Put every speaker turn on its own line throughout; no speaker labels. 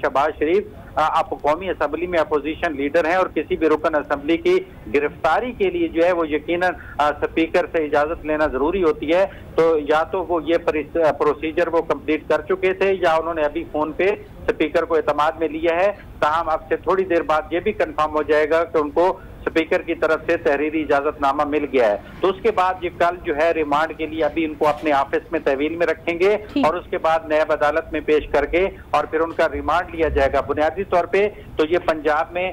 शहबाज शरीफ आप कौमी असम्बली में अपोजिशन लीडर हैं और किसी भी रुकन असम्बली की गिरफ्तारी के लिए जो है वो यकीनन स्पीकर से इजाजत लेना जरूरी होती है। तो या तो वो ये प्रोसीजर वो कंप्लीट कर चुके थे या उन्होंने अभी फोन पे स्पीकर को एतमाद में लिया है। ताहम अब से थोड़ी देर बाद ये भी कंफर्म हो जाएगा कि उनको स्पीकर की तरफ से तहरीरी इजाजतनामा मिल गया है। तो उसके बाद ये कल जो है रिमांड के लिए अभी इनको अपने ऑफिस में तहवील में रखेंगे और उसके बाद नायब अदालत में पेश करके और फिर उनका रिमांड लिया जाएगा। बुनियादी तौर पे तो ये पंजाब में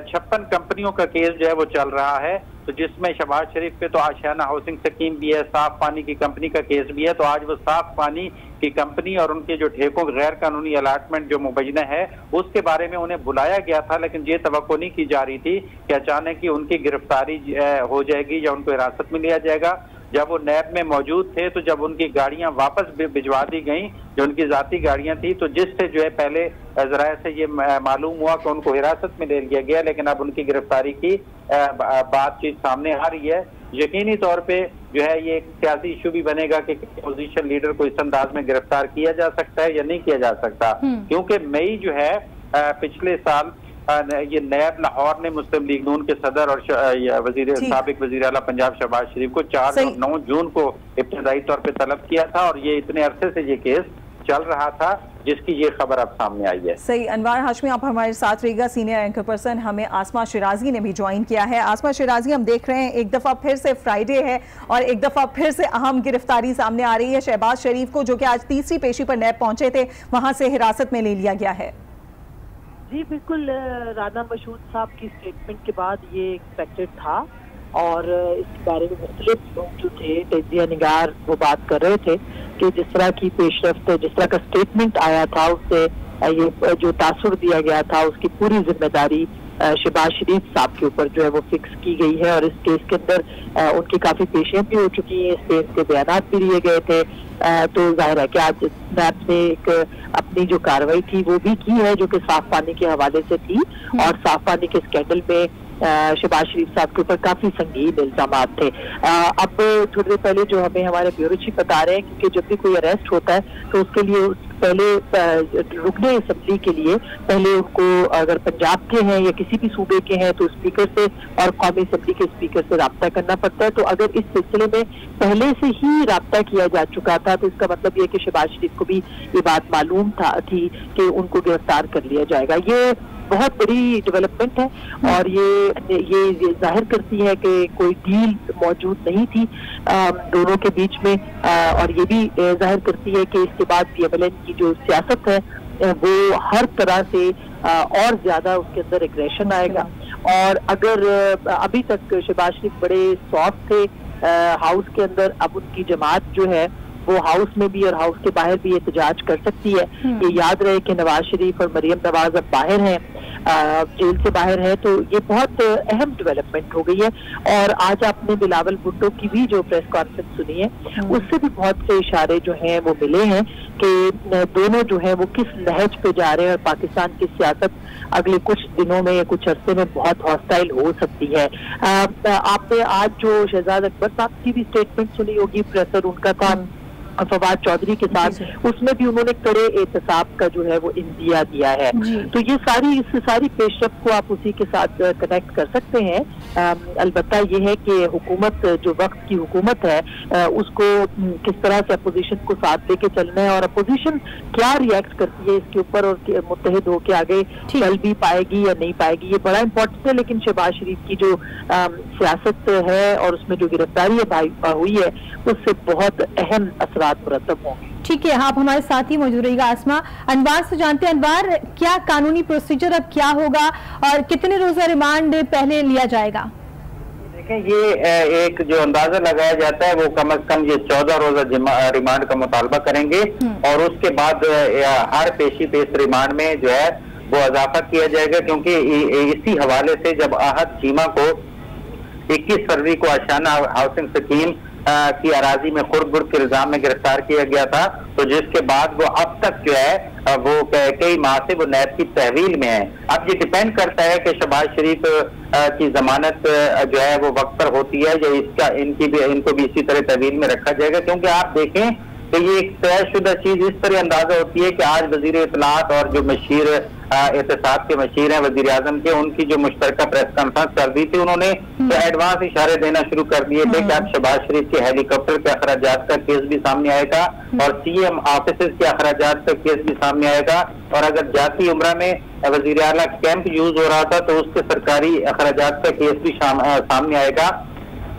56 कंपनियों का केस जो है वो चल रहा है, तो जिसमें शहबाज शरीफ पे तो आशियाना हाउसिंग स्कीम भी है, साफ पानी की कंपनी का केस भी है। तो आज वो साफ पानी की कंपनी और उनके जो ठेकों गैर कानूनी अलाटमेंट जो मुबैना है उसके बारे में उन्हें बुलाया गया था, लेकिन ये तवक्को नहीं की जा रही थी कि अचानक ही उनकी गिरफ्तारी हो जाएगी या उनको हिरासत में लिया जाएगा। जब वो नैब में मौजूद थे तो जब उनकी गाड़ियां वापस भिजवा दी गई जो उनकी जाती गाड़ियां थी, तो जिससे जो है पहले जराये से ये मालूम हुआ कि उनको हिरासत में ले लिया गया, लेकिन अब उनकी गिरफ्तारी की बातचीत सामने आ रही है। यकीनी तौर पे जो है ये एक सियासी इशू भी बनेगा कि अपोजिशन लीडर को इस अंदाज में गिरफ्तार किया जा सकता है या नहीं किया जा सकता, क्योंकि मई जो है पिछले साल ये नैब लाहौर ने मुस्लिम लीग नून के सदर और साबिक वजीर आला पंजाब शहबाज शरीफ को 4 और 9 जून को इब्तदाई तौर पे तलब किया था और ये इतने अरसे से ये केस चल रहा था जिसकी ये खबर अब सामने आई है।
सही। अनवार हाशमी आप हमारे साथ रहिएगा, सीनियर एंकर पर्सन हमें आसमा शिराजी ने भी ज्वाइन किया है। आसमा शिराजी, हम देख रहे हैं एक दफा फिर से फ्राइडे है और एक दफा फिर से अहम गिरफ्तारी सामने आ रही है। शहबाज शरीफ को जो कि आज तीसरी पेशी पर नैब पहुंचे थे वहां से हिरासत में ले लिया गया है।
जी बिल्कुल, राना मशहूद साहब की स्टेटमेंट के बाद ये एक्सपेक्टेड था और इस बारे में मुख्तलिफ लोग जो थे तजिया निगार वो बात कर रहे थे कि जिस तरह की पेशरफ्त, जिस तरह का स्टेटमेंट आया था उससे ये जो तासुर दिया गया था उसकी पूरी जिम्मेदारी शहबाज शरीफ साहब के ऊपर जो है वो फिक्स की गई है और इस केस के अंदर उनकी काफी पेशियां भी हो चुकी हैं, इस पे इनके बयान भी लिए गए थे। तो जाहिर है कि आज नैब ने एक अपनी जो कार्रवाई थी वो भी की है जो कि साफ पानी के हवाले से थी और साफ पानी के स्कैंडल में शहबाज शरीफ साहब के ऊपर काफी संगीन इल्जामात थे। अब थोड़ी देर पहले जो हमें हमारे ब्यूरो चीफ बता रहे हैं क्योंकि जब भी कोई अरेस्ट होता है तो उसके लिए पहले रुकने असम्बली के लिए पहले उनको अगर पंजाब के हैं या किसी भी सूबे के हैं तो स्पीकर से और कौमी असम्बली के स्पीकर से रब्ता करना पड़ता है। तो अगर इस सिलसिले में पहले से ही रब्ता किया जा चुका था तो इसका मतलब ये कि शहबाज शरीफ को भी ये बात मालूम थी कि उनको गिरफ्तार कर लिया जाएगा। ये बहुत बड़ी डेवलपमेंट है और ये जाहिर करती है कि कोई डील मौजूद नहीं थी दोनों के बीच में और ये भी जाहिर करती है कि इसके बाद PMLN की जो सियासत है वो हर तरह से और ज्यादा उसके अंदर एग्रेशन आएगा। और अगर अभी तक शहबाज शरीफ बड़े सॉफ्ट थे हाउस के अंदर, अब उनकी जमात जो है वो हाउस में भी और हाउस के बाहर भी एहतजाज कर सकती है। ये याद रहे कि नवाज शरीफ और मरियम नवाज अब बाहर हैं, जेल से बाहर है, तो ये बहुत अहम डेवलपमेंट हो गई है। और आज आपने बिलावल भुट्टो की भी जो प्रेस कॉन्फ्रेंस सुनी है उससे भी बहुत से इशारे जो हैं वो मिले हैं कि दोनों जो है वो किस नहज पे जा रहे हैं और पाकिस्तान की सियासत अगले कुछ दिनों में या कुछ अरसे में बहुत हॉस्टाइल हो सकती है। आपने आज जो शहजाद अकबर साहब की भी स्टेटमेंट सुनी होगी, प्रेसर उनका था फवाद चौधरी के साथ, उसमें भी उन्होंने कड़े एहतसाब का जो है वो इंदिया दिया है। तो ये सारी पेशरफ को आप उसी के साथ कनेक्ट कर सकते हैं। अलबत्ता ये है कि हुकूमत जो वक्त की हुकूमत है उसको किस तरह से अपोजिशन को साथ लेके चलना है और अपोजिशन क्या रिएक्ट करती है इसके ऊपर और मुत्तहिद होके आगे चल भी पाएगी या नहीं पाएगी, ये बड़ा इम्पोर्टेंट है। लेकिन शहबाज शरीफ की जो सियासत है और उसमें जो गिरफ्तारी हुई है उससे बहुत अहम असरात मुरतब होंगे।
ठीक है, आप हमारे साथ ही मौजूद रहिएगा। आसमा, अनवार से जानते हैं, अनवार क्या कानूनी प्रोसीजर अब क्या होगा और कितने रोजा रिमांड पहले लिया जाएगा?
देखें, ये एक जो अंदाजा लगाया जाता है वो कम अज कम ये 14 रोजा रिमांड का मुतालबा करेंगे और उसके बाद हर पेशी पे इस रिमांड में जो है वो इजाफा किया जाएगा, क्योंकि इसी हवाले से जब आहत चीमा को 21 फरवरी को आशियाना हाउसिंग स्कीम की अराजी में खुर्द के इल्जाम में गिरफ्तार किया गया था, तो जिसके बाद वो अब तक जो है वो कई माह से वो नैब की तहवील में है। अब ये डिपेंड करता है कि शहबाज शरीफ की जमानत जो है वो वक्त पर होती है या इनको भी इसी तरह तहवील में रखा जाएगा, क्योंकि आप देखें तो ये एक तयशुदा चीज इस तरह अंदाजा होती है कि आज वजीर इत्तलात और जो मशीर एहतसाब के मशीर हैं वजीर आजम के, उनकी जो मुश्तरका प्रेस कॉन्फ्रेंस कर दी थी, उन्होंने तो एडवांस इशारे देना शुरू कर दिए थे कि अब शहबाज शरीफ के हेलीकॉप्टर के अखराजात का केस भी सामने आएगा और सीएम ऑफिस के अखराजात का केस भी सामने आएगा, और अगर जाती उम्रा में वजीर आला कैंप यूज हो रहा था तो उसके सरकारी अखराजात का केस भी सामने आएगा।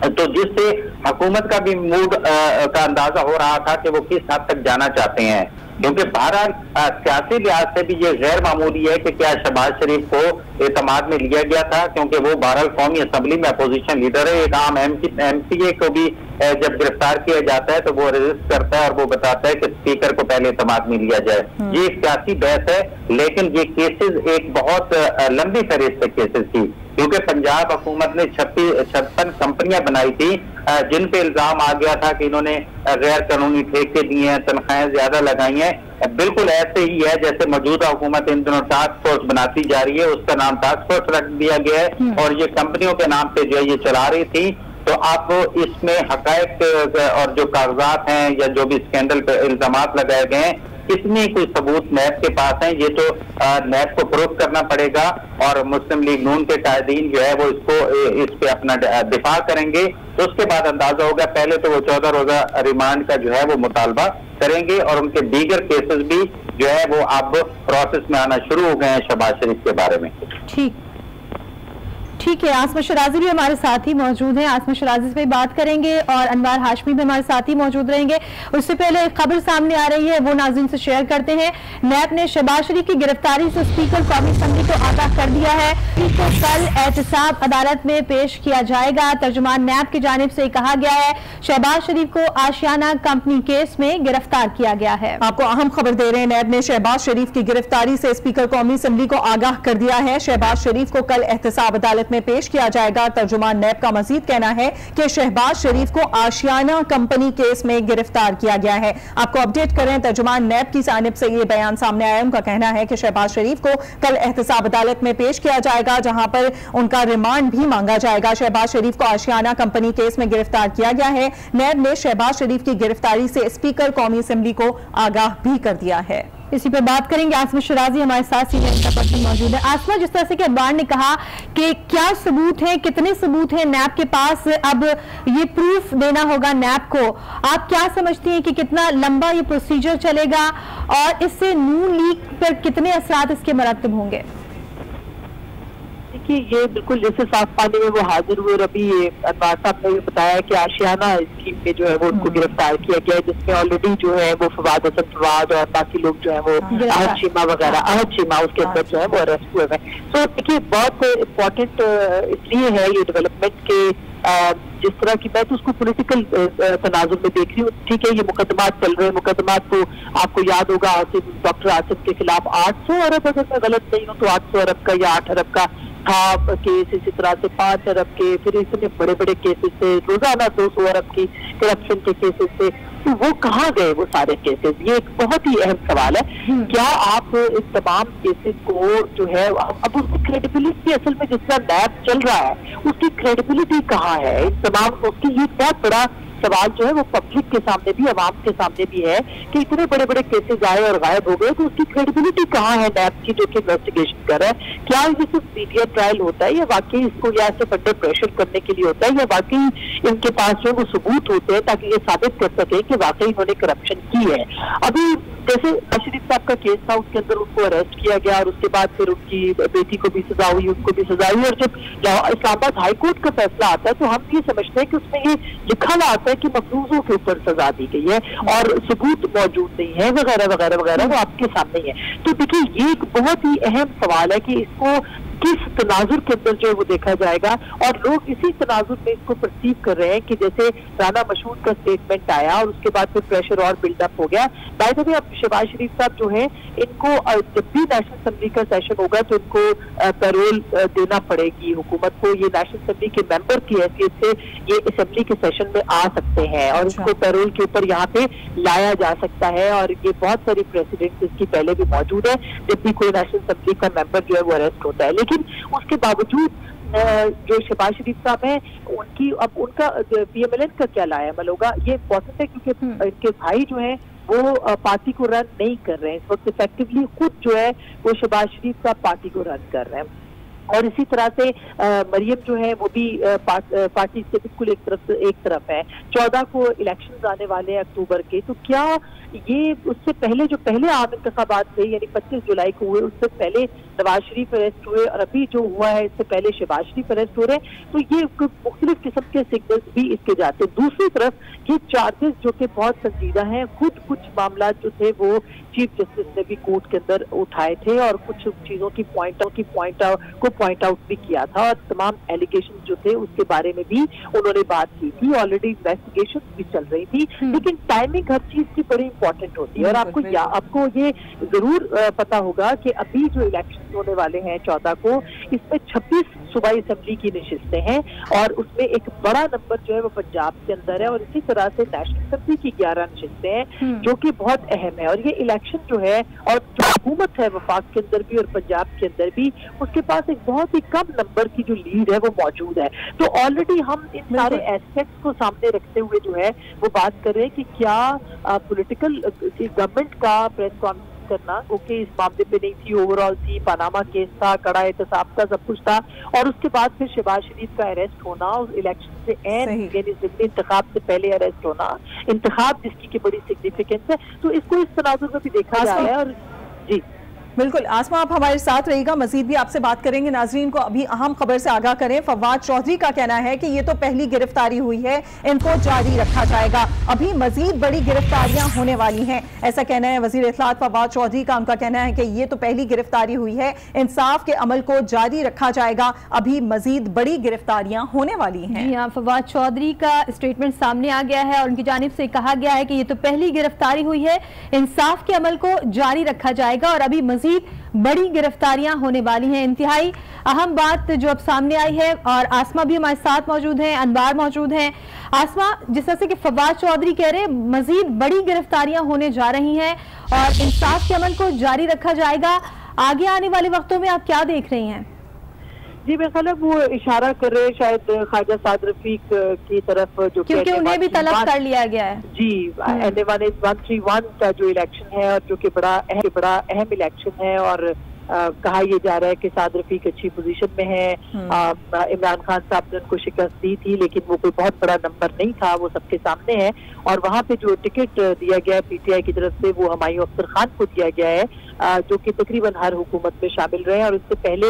तो जिससे हुकूमत का भी मूड का अंदाजा हो रहा था कि वो किस हद तक जाना चाहते हैं, क्योंकि बहरहाल सियासी लिहाज से भी ये गैर मामूली है कि क्या शहबाज शरीफ को एतमाद में लिया गया था, क्योंकि वो बहरहाल कौमी असम्बली में अपोजिशन लीडर है। एक आम MCA को भी जब गिरफ्तार किया जाता है तो वो रेजिस्ट करता है और वो बताता है कि स्पीकर को पहले एतमाद में लिया जाए। ये एक सियासी बहस है, लेकिन ये केसेस एक बहुत लंबी फहरिस्त केसेस थी, क्योंकि पंजाब हुकूमत ने 56 कंपनियां बनाई थी जिन पे इल्जाम आ गया था कि इन्होंने गैर कानूनी ठेके दिए हैं, तनख्वाहें ज्यादा लगाई हैं। बिल्कुल ऐसे ही है जैसे मौजूदा हुकूमत इन दिनों टास्क फोर्स बनाती जा रही है, उसका नाम टास्क फोर्स रख दिया गया है और ये कंपनियों के नाम पे जो है ये चला रही थी। तो आप इसमें हकायक और जो कागजात हैं या जो भी स्कैंडल पे इल्जामात लगाए गए हैं, कितने कोई सबूत नैब के पास हैं, ये तो नैब को प्रूफ करना पड़ेगा और मुस्लिम लीग नून के कायदीन जो है वो इस पे अपना दिफा करेंगे। तो उसके बाद अंदाजा होगा। पहले तो वो 14 रोजा रिमांड का जो है वो मुतालबा करेंगे और उनके दीगर केसेस भी जो है वो अब प्रोसेस में आना शुरू हो गए हैं शहबाज शरीफ के बारे में।
ठीक है, आसमा शराजी भी हमारे साथ ही मौजूद हैं, आसमा शराजी से बात करेंगे और अनवार हाशमी भी हमारे साथ ही मौजूद रहेंगे। उससे पहले एक खबर सामने आ रही है, वो नाज़रीन से शेयर करते हैं। नैब ने शहबाज शरीफ की गिरफ्तारी से स्पीकर कौमी असम्बली को आगाह कर दिया है कि तो कल एहतसाब अदालत में पेश किया जाएगा। तर्जुमान नैब की जानिब से कहा गया है शहबाज शरीफ को आशियाना कंपनी केस में गिरफ्तार किया गया है।
आपको अहम खबर दे रहे हैं, नैब ने शहबाज शरीफ की गिरफ्तारी से स्पीकर कौमी असम्बली को आगाह कर दिया है। शहबाज शरीफ को कल एहतसाब अदालत में पेश किया जाएगा। तर्जुमान नैब का मजीद कहना है कि शहबाज शरीफ को आशियाना कंपनी केस में गिरफ्तार किया गया है। आपको अपडेट करें, तर्जुमान नैब की जानिब से यह बयान सामने आया। उनका कहना है कि शहबाज शरीफ को कल एहतसाब अदालत में पेश किया जाएगा, जहां पर उनका रिमांड भी मांगा जाएगा। शहबाज शरीफ को आशियाना कंपनी केस में गिरफ्तार किया गया है। नैब ने शहबाज शरीफ की गिरफ्तारी से स्पीकर कौमी असम्बली को आगाह भी कर दिया है।
इसी पर बात करेंगे, आसमा शराजी हमारे साथ सीनियर पर्सन मौजूद है। आसमा, जिस तरह से कि अखबार ने कहा कि क्या सबूत है, कितने सबूत हैं नैब के पास, अब ये प्रूफ देना होगा नैब को, आप क्या समझती हैं कि कितना लंबा ये प्रोसीजर चलेगा और इससे नून लीग पर कितने असरात इसके मरतब होंगे?
देखिए, ये बिल्कुल जैसे साफ पानी में वो हाजिर हुए और अभी अनवार साहब ने बताया कि आशियाना स्कीम में जो है वो उनको गिरफ्तार किया गया है, जिसमें ऑलरेडी जो है वो फवाद हसन फवाद और बाकी लोग जो है वो अहद शीमा वगैरह, अहद शीमा उसके अंदर जो है वो अरेस्ट हुए हैं। तो देखिए, बहुत इम्पोर्टेंट इसलिए है ये डेवलपमेंट के जिस तरह की, मैं तो उसको पॉलिटिकल तनाजुर में देख रही हूँ। ठीक है, ये मुकदमात चल रहे हैं, मुकदमात को आपको याद होगा डॉक्टर आसिफ के खिलाफ 800 अरब, अगर मैं गलत नहीं हूँ तो 800 अरब का या 8 अरब का था केस, इसी तरह से 5 अरब के, फिर इतने बड़े बड़े केसेस थे, रोजाना 200 अरब की करप्शन के केसेस थे। तो वो कहाँ गए वो सारे केसेस? ये एक बहुत ही अहम सवाल है। क्या आप इस तमाम केसेस को जो है अब उसकी क्रेडिबिलिटी, असल में जिस तरह नैब चल रहा है उसकी क्रेडिबिलिटी कहाँ है? इस तमाम उसकी ये बहुत बड़ा सवाल जो है वो पब्लिक के सामने भी, अवाम के सामने भी है कि इतने बड़े बड़े केसेस आए और गायब हो गए, तो उसकी क्रेडिबिलिटी कहाँ है नैब की जो कि इन्वेस्टिगेशन कर रहा है? क्या ये सिर्फ मीडिया ट्रायल होता है या वाकई इसको या सिर्फ अंडर प्रेशर करने के लिए होता है, या वाकई इनके पास जो वो सबूत होते हैं ताकि ये साबित कर सके कि वाकई इन्होंने करप्शन की है? अभी जैसे शरीफ साहब का केस था, उसके अंदर उनको अरेस्ट किया गया और उसके बाद फिर उनकी बेटी को भी सजा हुई, उनको भी सजा हुई, और जब इस्लामाबाद हाईकोर्ट का फैसला आता है तो हम ये समझते हैं कि उसमें ये लिखा हुआ आता है कि मफरूजों के ऊपर सजा दी गई है और सबूत मौजूद नहीं है वगैरह वगैरह वगैरह, वो आपके सामने ही है। तो देखिए, ये एक बहुत ही अहम सवाल है कि इसको किस तनाजुर के अंदर जो है वो देखा जाएगा, और लोग इसी तनाजुर में इसको परसीव कर रहे हैं कि जैसे राना मशहूद का स्टेटमेंट आया और उसके बाद फिर प्रेशर और बिल्डअप हो गया। बाय द वे, अब शहबाज शरीफ साहब जो है इनको जब भी नेशनल असेंबली का सेशन होगा तो इनको पैरोल देना पड़ेगी हुकूमत को। ये नेशनल असेंबली के मेंबर की हैसियत से ये असेंबली के सेशन में आ सकते हैं और इनको पैरोल के ऊपर यहाँ पे लाया जा सकता है, और ये बहुत सारी प्रेसिडेंट इसकी पहले भी मौजूद है जब भी कोई नेशनल असेंबली का मेंबर जो है वो अरेस्ट होता है। लेकिन उसके बावजूद जो शहबाज शरीफ साहब हैं उनकी, अब उनका PMLN का क्या लाया मल होगा, ये इम्पोर्टेंट है क्योंकि इनके भाई जो हैं वो पार्टी को रन नहीं कर रहे हैं। इस वक्त इफेक्टिवली खुद जो है वो शहबाज शरीफ का पार्टी को रन कर रहे हैं। और इसी तरह से मरियम जो है वो भी पार्टी से बिल्कुल एक तरफ है। 14 को इलेक्शंस आने वाले हैं अक्टूबर के, तो क्या ये उससे पहले जो पहले आम इंतखाबात थे यानी 25 जुलाई को हुए, उससे पहले नवाज शरीफ अरेस्ट हुए और अभी जो हुआ है इससे पहले शहबाज शरीफ अरेस्ट हो रहे हैं, तो ये मुख्तलिफ किस्म के सिग्नल्स भी इसके जाते हैं। दूसरी तरफ ये चार्जेस जो कि बहुत संजीदा हैं, खुद कुछ मामला जो थे वो चीफ जस्टिस ने भी कोर्ट के अंदर उठाए थे और कुछ चीजों की पॉइंट आउट भी किया था और तमाम एलिगेशन जो थे उसके बारे में भी उन्होंने बात की थी। ऑलरेडी इन्वेस्टिगेशन भी चल रही थी, लेकिन टाइमिंग हर चीज की बड़ी इंपॉर्टेंट होती है। और आपको ये जरूर पता होगा कि अभी जो इलेक्शन होने वाले हैं 14 को, इसमें 26 सूबाई असेंबली की नशिस्तें हैं और उसमें एक बड़ा नंबर जो है वो पंजाब के अंदर है और इसी तरह से नेशनल असेंबली की 11 नशिस्तें हैं जो कि बहुत अहम है। और ये इलेक्शन जो है और जो हुकूमत है वफाक के अंदर भी और पंजाब के अंदर भी, उसके पास एक बहुत ही कम नंबर की जो लीड है वो मौजूद है। तो ऑलरेडी हम इन सारे एस्पेक्ट्स को सामने रखते हुए जो है वो बात कर रहे हैं कि क्या पॉलिटिकल गवर्नमेंट का प्रेस कॉन्फ्रेंस करना ओके इस मामले पे नहीं थी, ओवरऑल थी, पनामा केस था, कड़ा एहतसाब था, सब कुछ था और उसके बाद फिर शहबाज शरीफ का अरेस्ट होना और इलेक्शन से यानी जिमनी इंतखाब से पहले अरेस्ट होना, इंतखाब जिसकी की बड़ी सिग्निफिकेंस है, तो इसको इस तनाजुर में भी देखा जा रहा है। और जी
बिल्कुल आसमा, आप हमारे साथ रहिएगा, मजीद भी आपसे बात करेंगे। नाजरीन को अभी अहम खबर से आगाह करें। फवाद चौधरी का कहना है कि ये तो पहली गिरफ्तारी हुई है, इनको जारी रखा जाएगा, अभी मजीद बड़ी गिरफ्तारियां होने वाली हैं, ऐसा कहना है वजीर इत्तलात फवाद चौधरी का। उनका कहना है कि ये तो पहली गिरफ्तारी हुई है, इंसाफ के अमल को जारी रखा जाएगा, अभी मजीद बड़ी गिरफ्तारियां होने वाली हैं।
जी हाँ, फवाद चौधरी का स्टेटमेंट सामने आ गया है और उनकी जानिब से कहा गया है कि ये तो पहली गिरफ्तारी हुई है, इंसाफ के अमल को जारी रखा जाएगा और अभी बड़ी गिरफ्तारियां होने वाली हैं। इंतहाई अहम बात जो अब सामने आई है और आसमा भी हमारे साथ मौजूद हैं, अनवार मौजूद हैं। आसमा, जिस तरह से कि फवाद चौधरी कह रहे हैं मजीद बड़ी गिरफ्तारियां होने जा रही हैं और इंसाफ के अमल को जारी रखा जाएगा, आगे आने वाले वक्तों में आप क्या देख रही हैं?
जी मेरे ख्याल है वो इशारा कर रहे हैं शायद ख्वाजा साद रफीक की तरफ, जो
क्योंकि उन्हें भी तलब कर लिया गया है।
जी NA-131 का जो इलेक्शन है और जो कि बड़ा अहम इलेक्शन है और कहा यह जा रहा है कि साद रफीक अच्छी पोजीशन में है। इमरान खान साहब ने उनको शिकस्त दी थी लेकिन वो कोई बहुत बड़ा नंबर नहीं था, वो सबके सामने है। और वहाँ पे जो टिकट दिया गया है PTI की तरफ से वो हुमायूं अख्तर खान को दिया गया है, जो कि तकरीबन हर हुकूमत में शामिल रहे और उससे पहले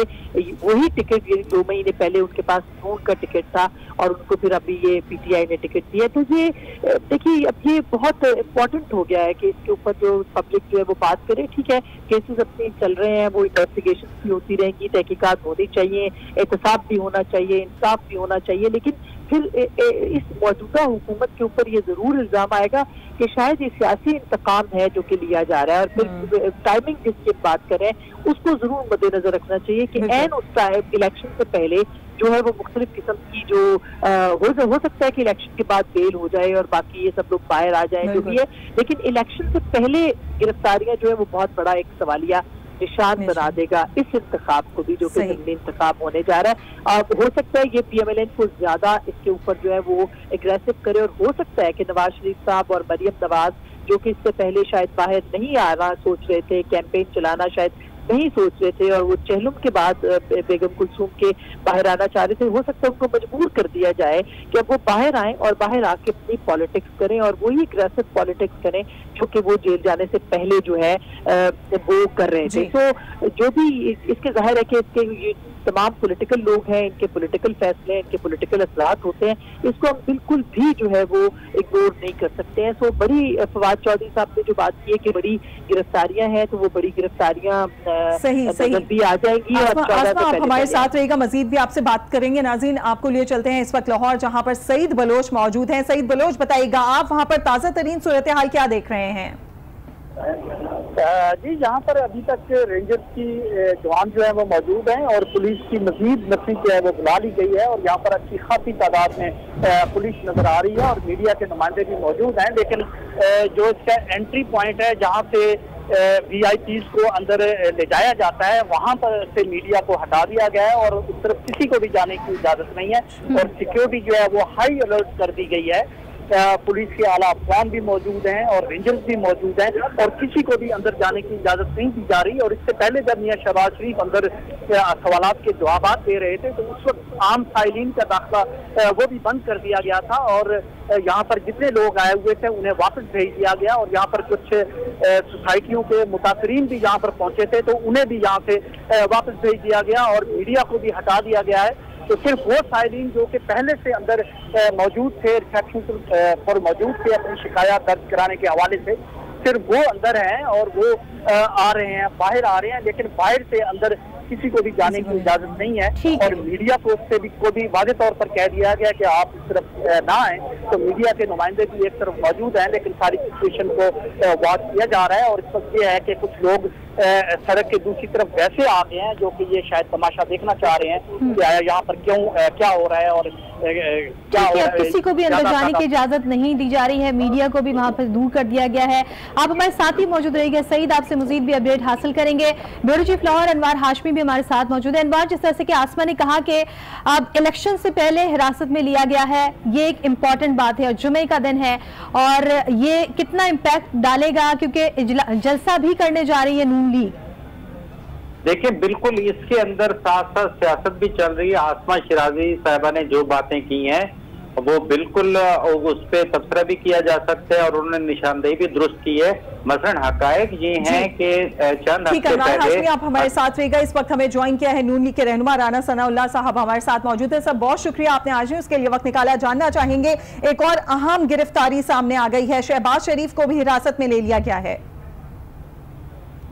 वही टिकट 2 महीने पहले उनके पास नून का टिकट था और उनको फिर अभी ये PTI ने टिकट दिया। तो ये देखिए अब ये बहुत इम्पोर्टेंट हो गया है कि इसके ऊपर जो पब्लिक जो है वो बात करे। ठीक है, केसेस अपने चल रहे हैं, वो इन्वेस्टिगेशन भी होती रहेंगी, तहकीकात होनी चाहिए, एहतसाब भी होना चाहिए, इंसाफ भी होना चाहिए, लेकिन फिर इस मौजूदा हुकूमत के ऊपर ये जरूर इल्जाम आएगा कि शायद ये सियासी इंतकाम है जो कि लिया जा रहा है। और फिर टाइमिंग जिसकी बात करें उसको जरूर मद्देनजर रखना चाहिए कि एन उस टाइम इलेक्शन से पहले जो है वो मुख्तलिफ किस्म की जो हो सकता है कि इलेक्शन के बाद बेल हो जाए और बाकी ये सब लोग बाहर आ जाए जो भी है, लेकिन इलेक्शन से पहले गिरफ्तारियां जो है वो बहुत बड़ा एक सवालिया निशान बना देगा इस इंतखाब को भी, जो कि ज़मीनी इंतखाब होने जा रहा है। हो सकता है ये PMLN को ज्यादा इसके ऊपर जो है वो एग्रेसिव करे और हो सकता है कि नवाज शरीफ साहब और मरियम नवाज जो कि इससे पहले शायद बाहर नहीं आना सोच रहे थे, कैंपेन चलाना शायद नहीं सोच रहे थे और वो चहलुम के बाद बेगम कुलसूम के बाहर आना चाह रहे थे, हो सकता है उनको मजबूर कर दिया जाए कि अब वो बाहर आए और बाहर आके अपनी पॉलिटिक्स करें और वही एग्रेसिव पॉलिटिक्स करें जो कि वो जेल जाने से पहले जो है वो कर रहे थे। तो जो भी इसके जाहिर है कि इसके ये तमाम पॉलिटिकल लोग हैं, इनके पॉलिटिकल फैसले, इनके पॉलिटिकल असलात होते हैं, इसको हम बिल्कुल भी जो है वो इग्नोर नहीं कर सकते हैं। सो बड़ी फवाद चौधरी साहब ने जो बात की है कि बड़ी गिरफ्तारियां हैं, तो वो बड़ी गिरफ्तारियां
सही
भी आ जाएंगी।
आप हमारे साथ रहेगा, मजीद भी आपसे बात करेंगे। नाज़रीन आपको लिए चलते हैं इस वक्त लाहौर, जहां पर सईद बलोच मौजूद हैं। सईद बलोच, बताइएगा आप वहां पर ताज़ा तरीन सूरत हाल क्या देख रहे हैं?
जी, यहाँ पर अभी तक रेंजर्स की जवान जो है वो मौजूद हैं और पुलिस की मजीद नफरी जो है वो बुला ली गई है और यहाँ पर अच्छी खासी तादाद में पुलिस नजर आ रही है और मीडिया के नुमाइंदे भी मौजूद हैं। लेकिन जो इसका एंट्री पॉइंट है जहाँ से VIPs को अंदर ले जाया जाता है, वहाँ पर से मीडिया को हटा दिया गया है और उस तरफ किसी को भी जाने की इजाजत नहीं है और सिक्योरिटी जो है वो हाई अलर्ट कर दी गई है। पुलिस के आला अफसरान भी मौजूद हैं और रेंजर्स भी मौजूद हैं और किसी को भी अंदर जाने की इजाजत नहीं दी जा रही। और इससे पहले जब मियां शहबाज शरीफ अंदर सवालात के जवाब दे रहे थे तो उस वक्त आम साइलिन का दाखिला वो भी बंद कर दिया गया था और यहाँ पर जितने लोग आए हुए थे उन्हें वापस भेज दिया गया और यहाँ पर कुछ सोसाइटियों के मुतासरीन भी यहाँ पर पहुंचे थे तो उन्हें भी यहाँ से वापस भेज दिया गया और मीडिया को भी हटा दिया गया है। तो सिर्फ वो साइलिन जो कि पहले से अंदर मौजूद थे, रिसेप्शन पर मौजूद थे अपनी शिकायत दर्ज कराने के हवाले से, सिर्फ वो अंदर हैं और वो आ रहे हैं, बाहर आ रहे हैं, लेकिन बाहर से अंदर किसी को भी जाने की इजाजत नहीं है। और मीडिया को भी वाज़ेह तौर पर कह दिया गया कि आप इस तरफ ना आए। तो मीडिया के नुमाइंदे भी एक तरफ मौजूद हैं लेकिन सारी सिचुएशन को वॉच किया जा रहा है। और इस वक्त ये है कि कुछ लोग सड़क के दूसरी तरफ वैसे आ गए हैं जो कि ये शायद तमाशा देखना चाह रहे हैं कि यहाँ पर क्यों क्या हो रहा है और क्या हो रहा है।
किसी को भी अंदर जाने की इजाजत नहीं दी जा रही है, मीडिया को भी वहां पर दूर कर दिया गया है। आप हमारे साथ ही मौजूद रहिएगा सईद, आपसे मजीद भी अपडेट हासिल करेंगे। ब्यूरो चीफ लाहौर अनवार हाशमी भी हमारे साथ मौजूद है। अनवार, जिस तरह से कि आसमा ने कहा कि अब इलेक्शन से पहले हिरासत में लिया गया है, ये एक इम्पॉर्टेंट बात है और जुमे का दिन है और ये कितना इम्पैक्ट डालेगा क्योंकि जलसा भी करने जा रही है नून लीग?
देखिए, बिल्कुल इसके अंदर साथ साथ सियासत भी चल रही है। आसमा शिराजी साहिबा ने जो बातें की हैं वो बिल्कुल उस पर तबसरा भी किया जा सकता है और उन्होंने निशानदेही भी दुरुस्त की है। मसलन हकायक ये हैं कि चंद हफ्ते पहले
आप हमारे साथ रहिएगा। इस वक्त हमें ज्वाइन किया है नून लीग के रहनुमा राना सनाउल्लाह साहब हमारे साथ मौजूद है। सर, बहुत शुक्रिया आपने आज उसके लिए वक्त निकाला। जानना चाहेंगे, एक और अहम गिरफ्तारी सामने आ गई है, शहबाज शरीफ को भी हिरासत में ले लिया गया है।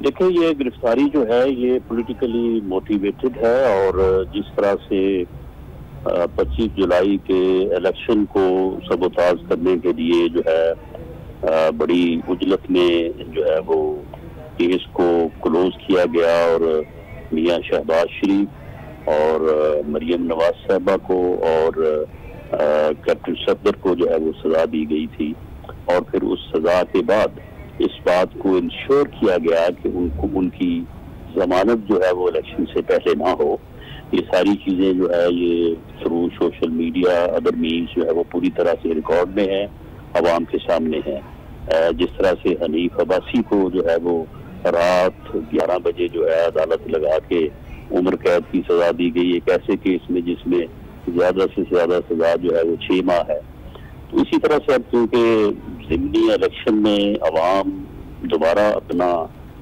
देखिए, ये गिरफ्तारी जो है ये पॉलिटिकली मोटिवेटेड है और जिस तरह से 25 जुलाई के इलेक्शन को सबोताज करने के लिए जो है बड़ी उजलत में जो है वो केस को क्लोज किया गया और मियां शहबाज शरीफ और मरियम नवाज साहबा को और कैप्टन सफदर को जो है वो सजा दी गई थी। और फिर उस सजा के बाद इस बात को इंश्योर किया गया कि उनकी जमानत जो है वो इलेक्शन से पहले ना हो। ये सारी चीजें जो है ये through social media other means जो है वो पूरी तरह से रिकॉर्ड में है, अवाम के सामने है। जिस तरह से हनीफ अब्बासी को जो है वो रात 11 बजे जो है अदालत लगा के उम्र कैद की सजा दी गई एक ऐसे केस में जिसमें ज्यादा से ज्यादा सजा जो है वो 6 माह है। तो इसी तरह से अब क्योंकि ज़िमनी इलेक्शन में अवाम दोबारा अपना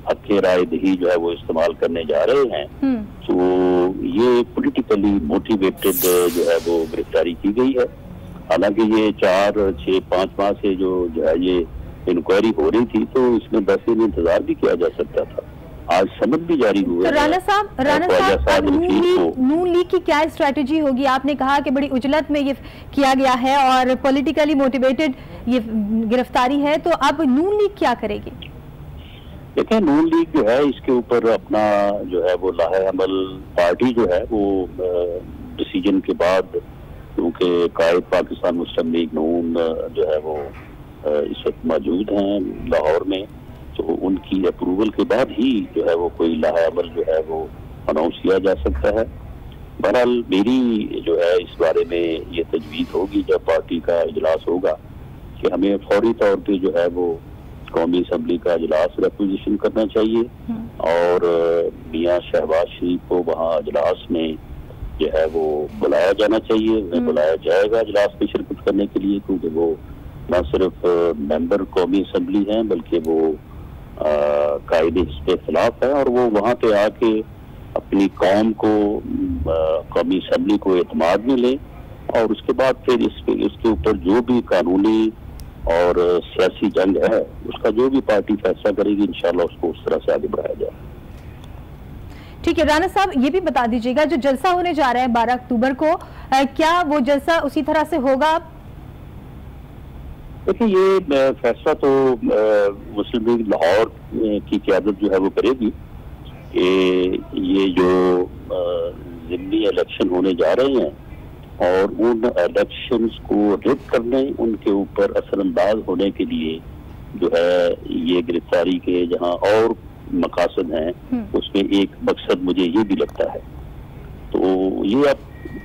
हक़ राय दही जो है वो इस्तेमाल करने जा रहे हैं, तो ये पॉलिटिकली मोटिवेटेड जो है वो गिरफ्तारी की गई है। हालांकि ये 4, 6, 5 माह से जो है ये इंक्वायरी हो रही थी तो इसमें 10 दिन इंतजार भी किया जा सकता था। आज समझ भी जारी हुए।
तो राना साहब नून लीग की क्या स्ट्रेटेजी होगी? आपने कहा कि बड़ी उजलत में ये किया गया है और पॉलिटिकली मोटिवेटेड ये गिरफ्तारी है, तो अब नून लीग क्या करेगी?
देखिए, नून लीग जो है इसके ऊपर अपना जो है वो लाहे अमल पार्टी जो है वो डिसीजन के बाद, क्योंकि कायद पाकिस्तान मुस्लिम लीग नून जो है वो इस वक्त मौजूद हैं लाहौर में, तो उनकी अप्रूवल के बाद ही जो है वो कोई लाहे अमल जो है वो अनाउंस किया जा सकता है। बहरहाल मेरी जो है इस बारे में ये तजवीज़ होगी जब पार्टी का इजलास होगा कि हमें फौरी तौर पे जो है वो कौमी असम्बली का इजलास रेपोजिशन करना चाहिए और मियां शहबाज शरीफ को वहाँ इजलास में जो है वो बुलाया जाना चाहिए। उन्हें बुलाया जाएगा इजलास में शिरकत करने के लिए, क्योंकि वो न सिर्फ मेंबर कौमी असम्बली हैं बल्कि वो कायदे के खिलाफ है और वो वहाँ पे आके अपनी कौम को कौमी असम्बली को एतमाद में ले और उसके बाद फिर इसके ऊपर जो भी कानूनी और सियासी जंग है उसका जो भी पार्टी फैसला करेगी इंशाल्लाह उसको उस तरह से आगे बढ़ाया जाए।
ठीक है राना साहब, ये भी बता दीजिएगा जो जलसा होने जा रहा है 12 अक्टूबर को, क्या वो जलसा उसी तरह से होगा?
देखिए, ये फैसला तो मुस्लिम लीग लाहौर की क़यादत जो है वो करेगी कि ये जो ज़िमनी इलेक्शन होने जा रहे हैं और उन इलेक्शंस को रद्द करने, उनके ऊपर असरअंदाज होने के लिए जो है ये गिरफ्तारी के जहां और मकासद हैं उसमें एक मकसद मुझे ये भी लगता है। तो ये अब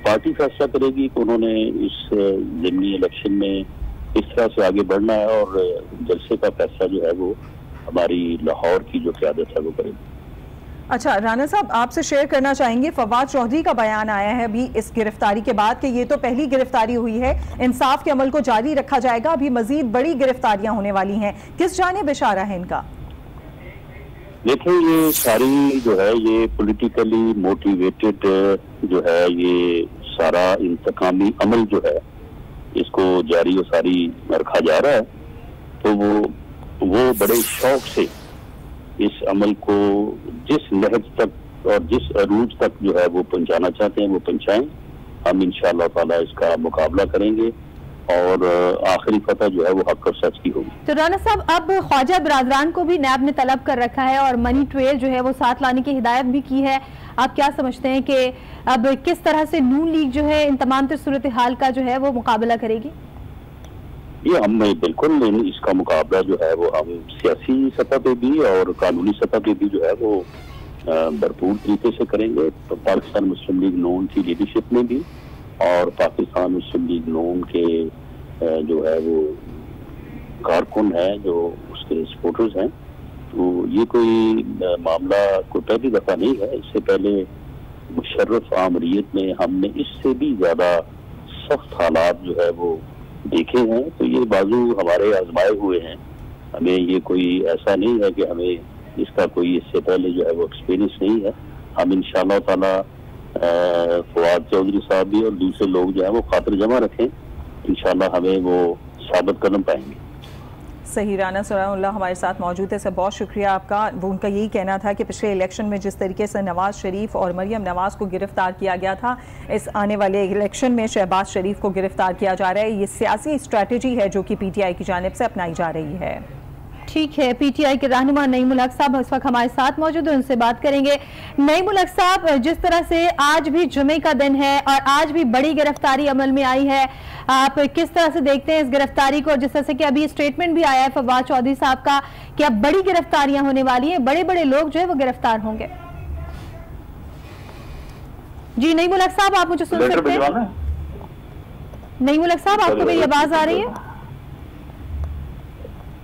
पार्टी फैसला करेगी कि उन्होंने इस ज़िमनी इलेक्शन में इस तरह से आगे बढ़ना है और जलसे का फैसला जो है वो हमारी लाहौर की जो क़यादत है वो करेगी।
अच्छा राना साहब, आपसे शेयर करना चाहेंगे, फवाद चौधरी का बयान आया है अभी इस गिरफ्तारी के बाद कि ये तो पहली गिरफ्तारी हुई है, इंसाफ के अमल को जारी रखा जाएगा, अभी मजीद बड़ी गिरफ्तारियां होने वाली हैं, किस जानिब इशारा है इनका?
देखिए ये सारी जो है ये पॉलिटिकली मोटिवेटेड जो है ये सारा इंतकामी अमल जो है इसको जारी और सारी रखा जा रहा है, तो वो बड़े शौक से इस अमल को जिस लहज तक और जिस अरूज तक जो है वो पहुंचाना चाहते हैं वो पहुंचाएं। हम इंशाअल्लाह ताला इसका मुकाबला करेंगे और आखिरी फतह जो है वो हक और सच की होगी।
तो राना साहब, अब ख्वाजा बिरादरान को भी नैब ने तलब कर रखा है और मनी ट्रेल जो है वो साथ लाने की हिदायत भी की है। आप क्या समझते हैं कि अब किस तरह से नून लीग जो है इन तमाम सूरत हाल का जो है वो मुकाबला करेगी?
ये हम बिल्कुल इसका मुकाबला जो है वो हम सियासी सतह पे भी और कानूनी सतह पे भी जो है वो भरपूर तरीके से करेंगे। तो पाकिस्तान मुस्लिम लीग नून की लीडरशिप में भी और पाकिस्तान मुस्लिम लीग नून के जो है वो कारकुन है, जो उसके सपोर्टर्स हैं, तो ये कोई मामला कोई पहली दफा नहीं है। इससे पहले मुशर्रफ आमरीत में हमने इससे भी ज्यादा सख्त हालात जो है वो देखे हैं, तो ये बाजू हमारे आजमाए हुए हैं। हमें ये कोई ऐसा नहीं है कि हमें इसका कोई इससे पहले जो है वो एक्सपीरियंस नहीं है। हम इंशाअल्लाह ताला फवाद चौधरी साहब भी और दूसरे लोग जो है वो खातिर जमा रखें, इंशाअल्लाह हमें वो साबित कदम पाएंगे।
सही, राना सलामुल्लाह हमारे साथ मौजूद है, सर बहुत शुक्रिया आपका। वो उनका यही कहना था कि पिछले इलेक्शन में जिस तरीके से नवाज शरीफ और मरियम नवाज को गिरफ्तार किया गया था, इस आने वाले इलेक्शन में शहबाज शरीफ को गिरफ्तार किया जा रहा है। ये सियासी स्ट्रैटेजी है जो कि पीटीआई की जानिब से अपनाई जा रही है।
ठीक है, पीटीआई के रहनुमा नईमुल हक साहब इस वक्त हमारे साथ मौजूद है, उनसे बात करेंगे। नईमुल हक साहब, जिस तरह से आज भी जुमे का दिन है और आज भी बड़ी गिरफ्तारी अमल में आई है, आप किस तरह से देखते हैं इस गिरफ्तारी को? जिस तरह से कि अभी स्टेटमेंट भी आया है फवाद चौधरी साहब का कि अब बड़ी गिरफ्तारियां होने वाली हैं, बड़े बड़े लोग जो है वो गिरफ्तार होंगे। जी नईमुल हक साहब, आप मुझे सुन सकते हैं? नईमुल हक साहब, आपको मेरी आवाज आ रही है?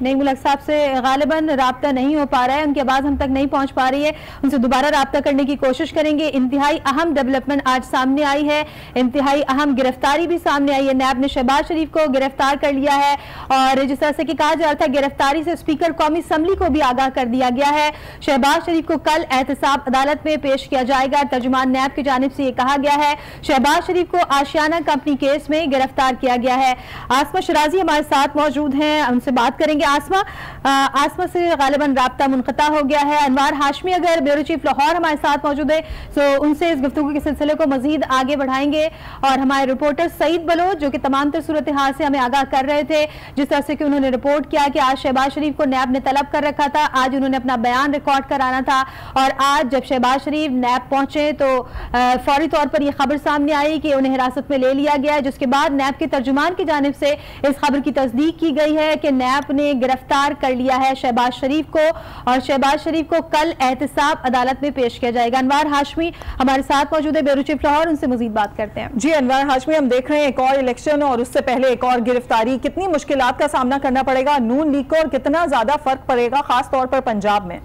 नईमुल हक साहब से गालिबन राब्ता नहीं हो पा रहा है, उनकी आवाज हम तक नहीं पहुंच पा रही है, उनसे दोबारा राब्ता करने की कोशिश करेंगे। इंतहाई अहम डेवलपमेंट आज सामने आई है, इंतहाई अहम गिरफ्तारी भी सामने आई है। नैब ने शहबाज शरीफ को गिरफ्तार कर लिया है और जिस तरह से कि कहा जा रहा था, गिरफ्तारी से स्पीकर कौमी असम्बली को भी आगाह कर दिया गया है। शहबाज शरीफ को कल एहतसाब अदालत में पेश किया जाएगा। तर्जुमान नैब की जानिब से यह कहा गया है शहबाज शरीफ को आशियाना कंपनी केस में गिरफ्तार किया गया है। आसमा शिराजी हमारे साथ मौजूद हैं, उनसे बात करेंगे। आसमा से गालिबन राब्ता मुनक़ता हो गया है। अनवार हाशमी अगर ब्यूरो चीफ लाहौर हमारे साथ मौजूद है तो उनसे इस गुफ्तगू के सिलसिले को मजीद आगे बढ़ाएंगे। और हमारे रिपोर्टर सईद बलोच जो कि तमाम तर सूरत हाल से हमें आगाह कर रहे थे, जिस तरह से कि उन्होंने रिपोर्ट किया कि आज शहबाज शरीफ को नैब ने तलब कर रखा था, आज उन्होंने अपना बयान रिकॉर्ड कराना था और आज जब शहबाज शरीफ नैब पहुंचे तो फौरी तौर पर यह खबर सामने आई कि उन्हें हिरासत में ले लिया गया है, जिसके बाद नैब के तर्जुमान की जानिब से इस खबर की तस्दीक की गई है कि नैब ने गिरफ्तार कर लिया है शहबाज शरीफ को और शहबाज शरीफ को कल एहतसाब अदालत में पेश किया जाएगा। अनवार हाशमी हमारे साथ मौजूद है, ब्यूरो चीफ लाहौर, उनसे मजीद बात करते हैं।
जी अनवार हाशमी, हम देख रहे हैं एक और इलेक्शन और उससे पहले एक और गिरफ्तारी, कितनी मुश्किलात का सामना करना पड़ेगा नून लीग को और कितना ज्यादा फर्क पड़ेगा खास तौर पर पंजाब में?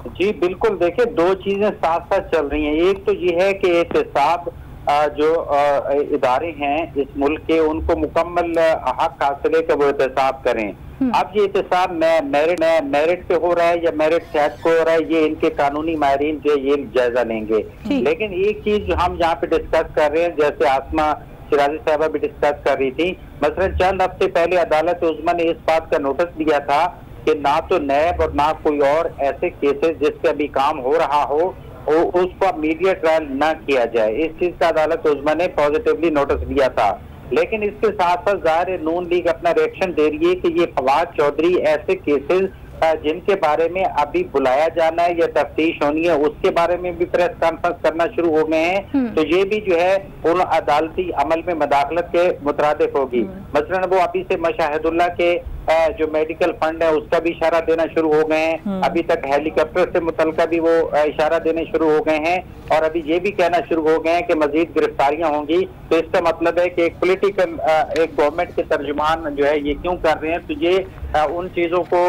जी बिल्कुल, देखिए दो चीजें साथ साथ चल रही हैं। एक तो ये है कि एहतसाब जो इदारे हैं इस मुल्क के, उनको मुकम्मल हक हासिल है कि वो एहतसाब करें। अब ये एहतसाब मेरिट पे हो रहा है या मेरिट सेट को हो रहा है, ये इनके कानूनी माहिरीन जो ये जायजा लेंगे। लेकिन एक चीज जो हम यहाँ पे डिस्कस कर रहे हैं, जैसे आसमा शिराजी साहबा भी डिस्कस कर रही थी, मसलन चंद हफ्ते पहले अदालत उज़्मा ने इस बात का नोटिस दिया था कि ना तो नैब और ना कोई और ऐसे केसेस जिसपे अभी काम हो रहा हो उसको मीडिया ट्रायल न किया जाए। इस चीज का अदालत उज़्मा ने पॉजिटिवली नोटिस दिया था। लेकिन इसके साथ साथ ज़ाहिर नून लीग अपना रिएक्शन दे रही है कि ये फवाद चौधरी ऐसे केसेस जिनके बारे में अभी बुलाया जाना है या तफ्तीश होनी है, उसके बारे में भी प्रेस कॉन्फ्रेंस करना शुरू हो गए हैं, तो ये भी जो है उन अदालती अमल में मदाखलत के मुतरादिफ होगी। मसलन वो अभी से मशाहिदुल्लाह के जो मेडिकल फंड है उसका भी इशारा देना शुरू हो गए हैं। अभी तक हेलीकॉप्टर से मुतल्लिका भी वो इशारा देने शुरू हो गए हैं और अभी ये भी कहना शुरू हो गए हैं कि मजीद गिरफ्तारियां होंगी। तो इसका मतलब है कि एक पॉलिटिकल एक गवर्नमेंट के तर्जुमान जो है ये क्यों कर रहे हैं, तो ये उन चीजों को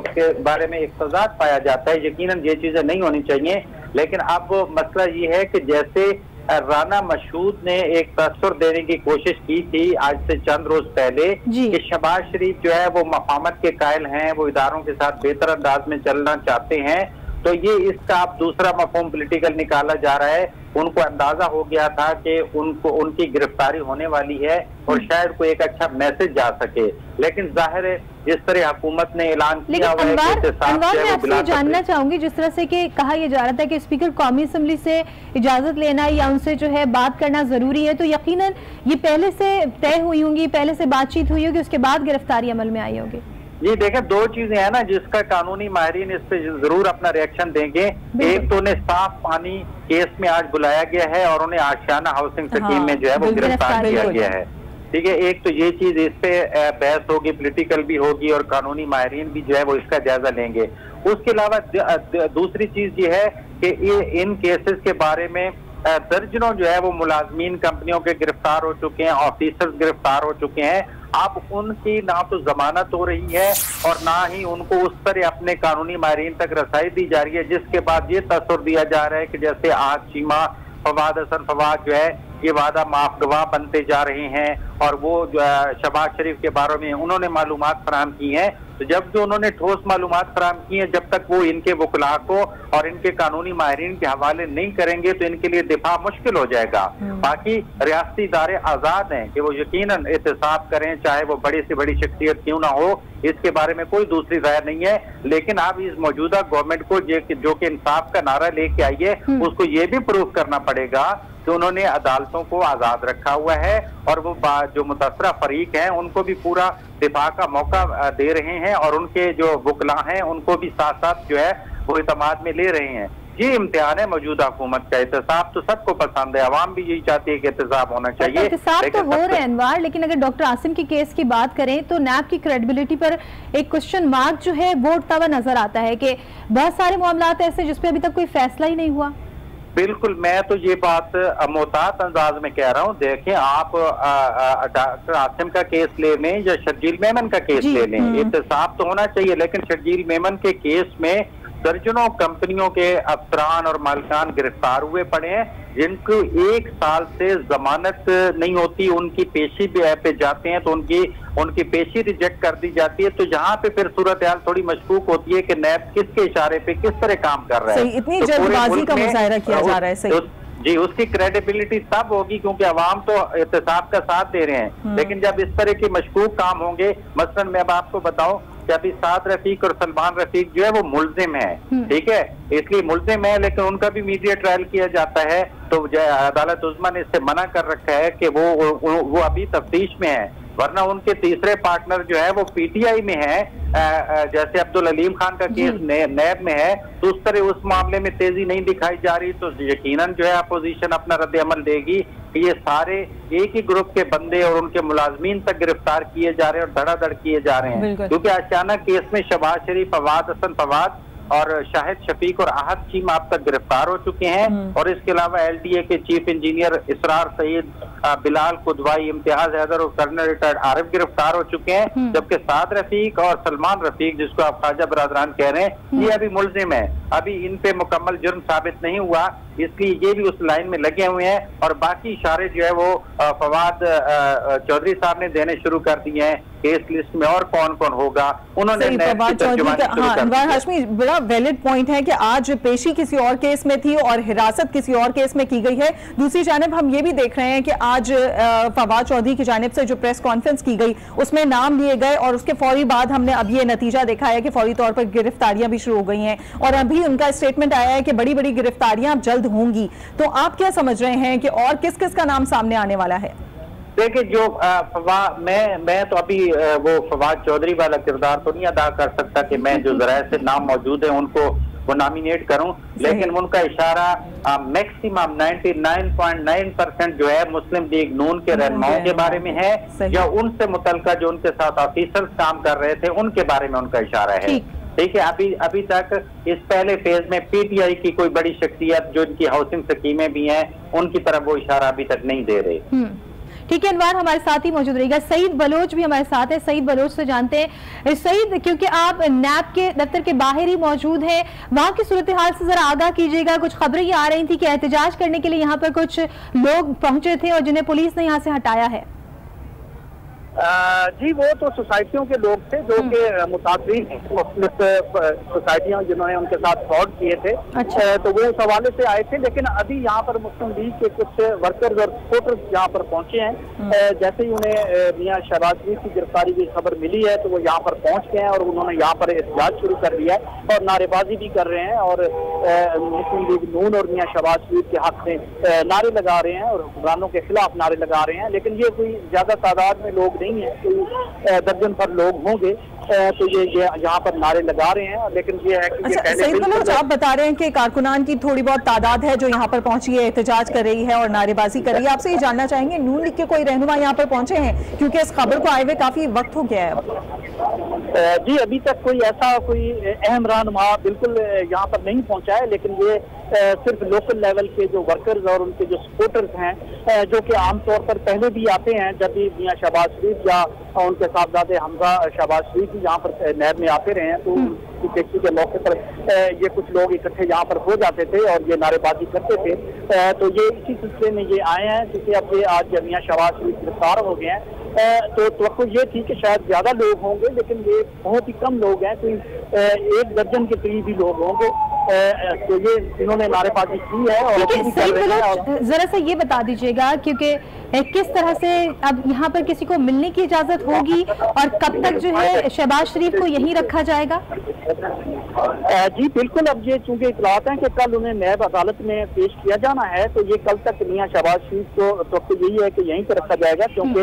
के बारे में एक सजा पाया जाता है। यकीनन ये चीजें नहीं होनी चाहिए, लेकिन अब मसला ये है कि जैसे राना मशहूद ने एक तस्वर देने की कोशिश की थी आज से चंद रोज पहले कि शहबाज शरीफ जो है वो मफामत के कायल हैं, वो इदारों के साथ बेहतर अंदाज में चलना चाहते हैं, तो ये इसका अब दूसरा मफहूम पॉलिटिकल निकाला जा रहा है। उनको अंदाजा हो गया था कि उनको उनकी गिरफ्तारी होने वाली है और शायद कोई एक अच्छा मैसेज जा सके, लेकिन जाहिर है जिस तरह हुकूमत ने ऐलान किया हुआ है।
अनवार, मैं आपसे जानना चाहूंगी, जिस तरह से कि कहा यह जा रहा था कि स्पीकर कौमी असम्बली से इजाजत लेना या उनसे जो है बात करना जरूरी है, तो यकीनन ये पहले से तय हुई होंगी, पहले से बातचीत हुई होगी, उसके बाद गिरफ्तारी अमल में आई होगी।
जी देखें, दो चीजें हैं ना जिसका कानूनी माहिरीन इस पे जरूर अपना रिएक्शन देंगे। एक तो उन्हें साफ पानी केस में आज बुलाया गया है और उन्हें आशियाना हाउसिंग स्कीम में जो है वो गिरफ्तार किया गया है, ठीक है। एक तो ये चीज इस पे बहस होगी, पॉलिटिकल भी होगी और कानूनी माहिरीन भी जो है वो इसका जायजा लेंगे। उसके अलावा दूसरी चीज ये है कि इन केसेस के बारे में दर्जनों जो है वो मुलाजमीन कंपनियों के गिरफ्तार हो चुके हैं, ऑफिसर्स गिरफ्तार हो चुके हैं। अब उनकी ना तो जमानत हो रही है और ना ही उनको उस तरह अपने कानूनी माहिरीन तक रसाई दी जा रही है, जिसके बाद ये तस्वर दिया जा रहा है कि जैसे आज चीमा फवाद हसन फवाद जो है ये वादा माफ गवाह बनते जा रहे हैं और वो जो शहबाज शरीफ के बारे में उन्होंने मालूमात फराहम की हैं। तो जब जो उन्होंने ठोस मालूमात फराहम की हैं, जब तक वो इनके वकला को और इनके कानूनी माहिरीन के हवाले नहीं करेंगे तो इनके लिए दिफा मुश्किल हो जाएगा। बाकी रियासती इदारे आजाद हैं कि वो यकीनन एहतसाब करें, चाहे वो बड़ी से बड़ी शख्सियत क्यों ना हो, इसके बारे में कोई दूसरी राय नहीं है। लेकिन अब इस मौजूदा गवर्नमेंट को जो कि इंसाफ का नारा लेके आई है, उसको ये भी प्रूव करना पड़ेगा कि उन्होंने अदालतों को आजाद रखा हुआ है और वो जो मुतासरा फरीक हैं उनको भी पूरा दिफा का मौका दे रहे हैं और उनके जो वकला हैं उनको भी साथ साथ जो है वो इत्मीनान में ले रहे हैं। ये इम्तिहान है मौजूदा हुकूमत का। एहतसाब तो सबको पसंद है, अवाम भी यही चाहती है कि एहतसाब होना चाहिए।
एहतसाब तो हो रहे हैं अनवार, लेकिन अगर डॉक्टर आसिम के केस की बात करें तो नैब की क्रेडिबिलिटी पर एक क्वेश्चन मार्क जो है वो उठता हुआ नजर आता है कि बहुत सारे मामलात ऐसे जिसपे अभी तक कोई फैसला ही नहीं हुआ।
बिल्कुल, मैं तो ये बात मोहतात अंदाज में कह रहा हूँ। देखें, आप डॉक्टर आसिम का केस ले लें या शर्जील मेमन का केस ले लें, एहतसाब तो होना चाहिए, लेकिन शर्जील मेमन के केस में दर्जनों कंपनियों के अफसरान और मालिकान गिरफ्तार हुए पड़े हैं जिनको 1 साल से जमानत नहीं होती, उनकी पेशी पे जाते हैं तो उनकी पेशी रिजेक्ट कर दी जाती है। तो यहाँ पे फिर सूरत हाल थोड़ी मशकूक होती है कि नैब किसके इशारे पे किस तरह काम कर रहा है।
इतनी जल्दबाजी का मुजाहरा किया जा रहा है। सही
जी, उसकी क्रेडिबिलिटी तब होगी क्योंकि अवाम तो एहतसाब का साथ दे रहे हैं, लेकिन जब इस तरह के मशकूक काम होंगे, मसलन मैं अब आपको बताऊं कि अभी साद रफीक और सलमान रफीक जो है वो मुल्जिम है, ठीक है, इसलिए मुल्जिम है, लेकिन उनका भी मीडिया ट्रायल किया जाता है तो अदालत उज़्मा ने इससे मना कर रखा है कि वो अभी तफ्तीश में है, वरना उनके तीसरे पार्टनर जो है वो पीटीआई में है, जैसे अब्दुल अलीम खान का केस नैब में है, तो उस तरह उस मामले में तेजी नहीं दिखाई जा रही। तो यकीनन जो है अपोजिशन अपना रद्द अमल देगी कि ये सारे एक ही ग्रुप के बंदे और उनके मुलाजमीन तक गिरफ्तार किए जा रहे हैं और धड़ाधड़ किए जा रहे हैं, क्योंकि अचानक केस में शहबाज शरीफ, फवाद हसन फवाद और शाहिद शफीक और आहद चीमा अब तक गिरफ्तार हो चुके हैं और इसके अलावा एलडीए के चीफ इंजीनियर इसरार सईद, बिलाल कुदवाई, इम्तियाज हैदर और कर्नल रिटायर्ड आरिफ गिरफ्तार हो चुके हैं, जबकि साद रफीक और सलमान रफीक जिसको आप ख्वाजा बरादरान कह रहे हैं ये अभी मुल्जिम है, अभी इन पे मुकम्मल जुर्म साबित नहीं हुआ, इसलिए ये भी उस लाइन में लगे हुए हैं। और बाकी इशारे जो है वो फवाद चौधरी साहब ने देने शुरू कर दिए हैं केस लिस्ट में और कौन कौन होगा, उन्होंने
अनवार हाशमी बड़ा वैलिड पॉइंट है कि आज पेशी किसी और केस में थी और हिरासत किसी और केस में की गई है। दूसरी जानिब हम ये भी देख रहे हैं कि आज फवाद चौधरी की जानिब से जो प्रेस कॉन्फ्रेंस की गई उसमें नाम लिए गए और उसके फौरी बाद हमने अब ये नतीजा देखा है कि फौरी तौर पर गिरफ्तारियां भी शुरू हो गई हैं और अभी उनका स्टेटमेंट आया है कि बड़ी बड़ी गिरफ्तारियां जल्द होंगी। तो आप क्या समझ रहे हैं कि और किस किस का नाम सामने आने वाला है?
देखिए, जो मैं तो अभी वो फवाद चौधरी वाला किरदार तो नहीं अदा कर सकता कि मैं जो जराये से नाम मौजूद है उनको वो नॉमिनेट करूं, लेकिन उनका इशारा मैक्सिमम 99.9% जो है मुस्लिम लीग नून के रहनुमाओं के बारे में है, या उनसे मुतल्लिका जो उनके साथ ऑफिसर्स काम कर रहे थे उनके बारे में उनका इशारा है। ठीक है, अभी तक इस पहले फेज में पीटीआई की कोई बड़ी शख्सियत जो इनकी हाउसिंग स्कीमें भी हैं उनकी तरफ वो इशारा अभी तक नहीं दे रहे।
ठीक है, अनवार हमारे साथ ही मौजूद रहेगा। सईद बलोच भी हमारे साथ है। सईद बलोच से जानते हैं, सईद, क्योंकि आप नैब के दफ्तर के बाहर ही मौजूद हैं, वहां की सूरत हाल से जरा आगाह कीजिएगा। कुछ खबरें ये आ रही थी कि एहतजाज करने के लिए यहाँ पर कुछ लोग पहुंचे थे और जिन्हें पुलिस ने यहाँ से हटाया है।
जी, वो तो सोसाइटियों के लोग थे जो कि मुतासरीन मुख्तलिफ सोसाइटियां जिन्होंने उनके साथ फ्रॉड किए थे। अच्छा। तो वो उस हवाले से आए थे, लेकिन अभी यहाँ पर मुस्लिम लीग के कुछ वर्कर्स और सपोर्टर्स यहाँ पर पहुंचे हैं। जैसे ही उन्हें मियां शहबाज शरीफ की गिरफ्तारी की खबर मिली है तो वो यहाँ पर पहुंच गए हैं और उन्होंने यहाँ पर एहतजाज शुरू कर दिया है और नारेबाजी भी कर रहे हैं और मुस्लिम लीग नून और मियां शहबाज शरीफ के हक में नारे लगा रहे हैं और हुक्मरानों के खिलाफ नारे लगा रहे हैं। लेकिन ये कोई ज्यादा तादाद में लोग नहीं है, कोई दर्जन पर लोग होंगे, तो ये यहाँ पर नारे लगा रहे हैं। लेकिन ये है कि
सईद बलोच, आप बता रहे हैं कि कारकुनान की थोड़ी बहुत तादाद है जो यहाँ पर पहुंची है, एहतजाज कर रही है और नारेबाजी कर रही है। आपसे ये जानना चाहेंगे नून लीग के कोई रहनुमा यहाँ पर पहुंचे हैं, क्योंकि इस खबर को आए हुए काफी वक्त हो गया है।
जी, अभी तक कोई ऐसा कोई अहम रहनुमा बिल्कुल यहाँ पर नहीं पहुंचा है, लेकिन ये सिर्फ लोकल लेवल के जो वर्कर्स और उनके जो सपोर्टर्स हैं जो कि आमतौर पर पहले भी आते हैं जब भी मियां शहबाज शरीफ या उनके साहबजादे हमजा शहबाज शरीफ यहाँ पर नैब में आते रहे हैं, तो टैक्सी के मौके पर ये कुछ लोग इकट्ठे यहाँ पर हो जाते थे और ये नारेबाजी करते थे। तो ये इसी सिलसिले में ये आए हैं, क्योंकि अब ये आज मियां शहबाज शरीफ गिरफ्तार हो गए हैं। तो ये थी कि शायद ज्यादा लोग होंगे, लेकिन ये बहुत ही कम लोग हैं, कोई 1 दर्जन के करीब ही लोग होंगे। तो ये इन्होंने नारेबाजी की है और
जरा सा ये बता दीजिएगा, क्योंकि किस तरह से अब यहाँ पर किसी को मिलने की इजाजत होगी और कब तक जो है शहबाज शरीफ को यहीं रखा जाएगा?
जी बिल्कुल, अब ये चूंकि इतलात हैं कि कल उन्हें नैब अदालत में पेश किया जाना है, तो ये कल तक मियां शहबाज शरीफ को तो यही है कि यहीं पर रखा जाएगा, क्योंकि